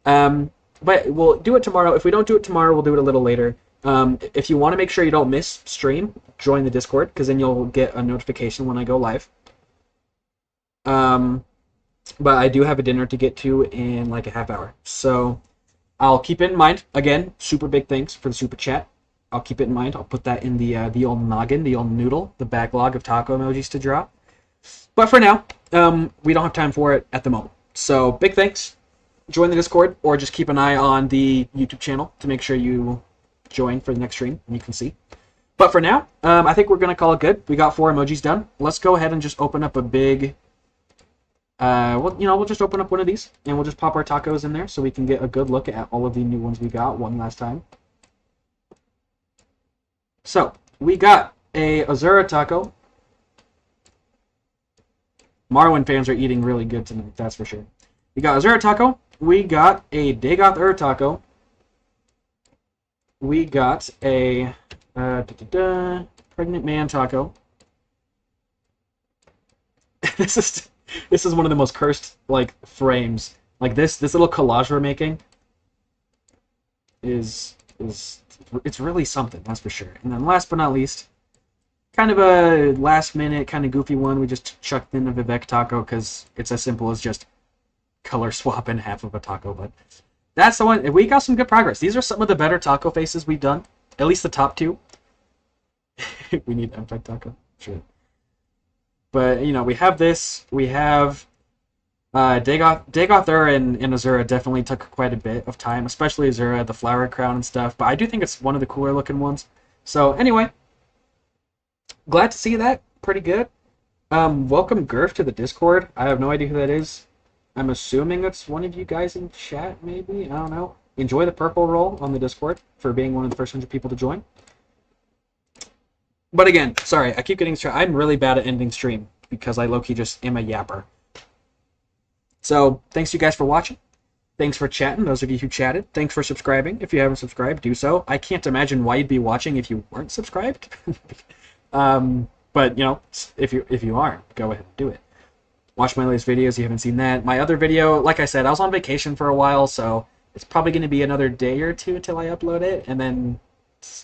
But we'll do it tomorrow. If we don't do it tomorrow, we'll do it a little later. If you want to make sure you don't miss stream, join the Discord, because then you'll get a notification when I go live. But I do have a dinner to get to in like a half hour. So I'll keep it in mind. Again, super big thanks for the super chat. I'll keep it in mind. I'll put that in the old noggin, the old noodle, the backlog of taco emojis to draw. But for now, we don't have time for it at the moment. So big thanks. Join the Discord, or just keep an eye on the YouTube channel to make sure you join for the next stream, and you can see. But for now, I think we're going to call it good. We got 4 emojis done. Let's go ahead and just open up a big... we'll just open up one of these, and we'll just pop our tacos in there so we can get a good look at all of the new ones we got one last time. So, we got a Azura taco. Marwin fans are eating really good tonight, that's for sure. We got Azura taco. We got a Dagoth taco. We got a Pregnant Man taco. This is one of the most cursed frames. Like this little collage we're making is it's really something, that's for sure. And then last but not least, kind of a last minute kind of goofy one. We just chucked in a Vivek taco because it's as simple as just color swapping half of a taco. But that's the one. We got some good progress. These are some of the better taco faces we've done. At least the top 2. We need MFX taco. Sure. But, we have this. We have Dagoth Ur and Azura definitely took quite a bit of time, especially Azura, the flower crown and stuff. But I do think it's one of the cooler looking ones. So anyway, glad to see that. Pretty good. Welcome Gurf to the Discord. I have no idea who that is. I'm assuming it's one of you guys in chat, maybe. I don't know. Enjoy the purple roll on the Discord for being one of the first 100 people to join. But again, sorry, I keep getting I'm really bad at ending stream because I low-key just am a yapper. So thanks you guys for watching. Thanks for chatting, those of you who chatted. Thanks for subscribing. If you haven't subscribed, do so. I can't imagine why you'd be watching if you weren't subscribed. But you know, if you aren't, go ahead and do it. Watch my latest videos if you haven't seen that. My other video, like I said, I was on vacation for a while, so it's probably going to be another day or two until I upload it, and then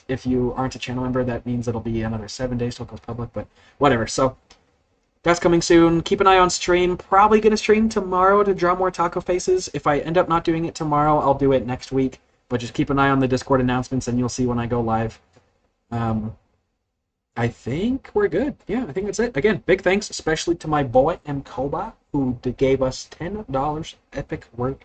if you aren't a channel member, that means it'll be another 7 days till it goes public, but whatever. So that's coming soon. Keep an eye on stream. Probably going to stream tomorrow to draw more taco faces. If I end up not doing it tomorrow, I'll do it next week. But just keep an eye on the Discord announcements, and you'll see when I go live. I think we're good. Yeah, I think that's it. Again, big thanks, especially to my boy, Mkoba, who gave us $10. Epic work.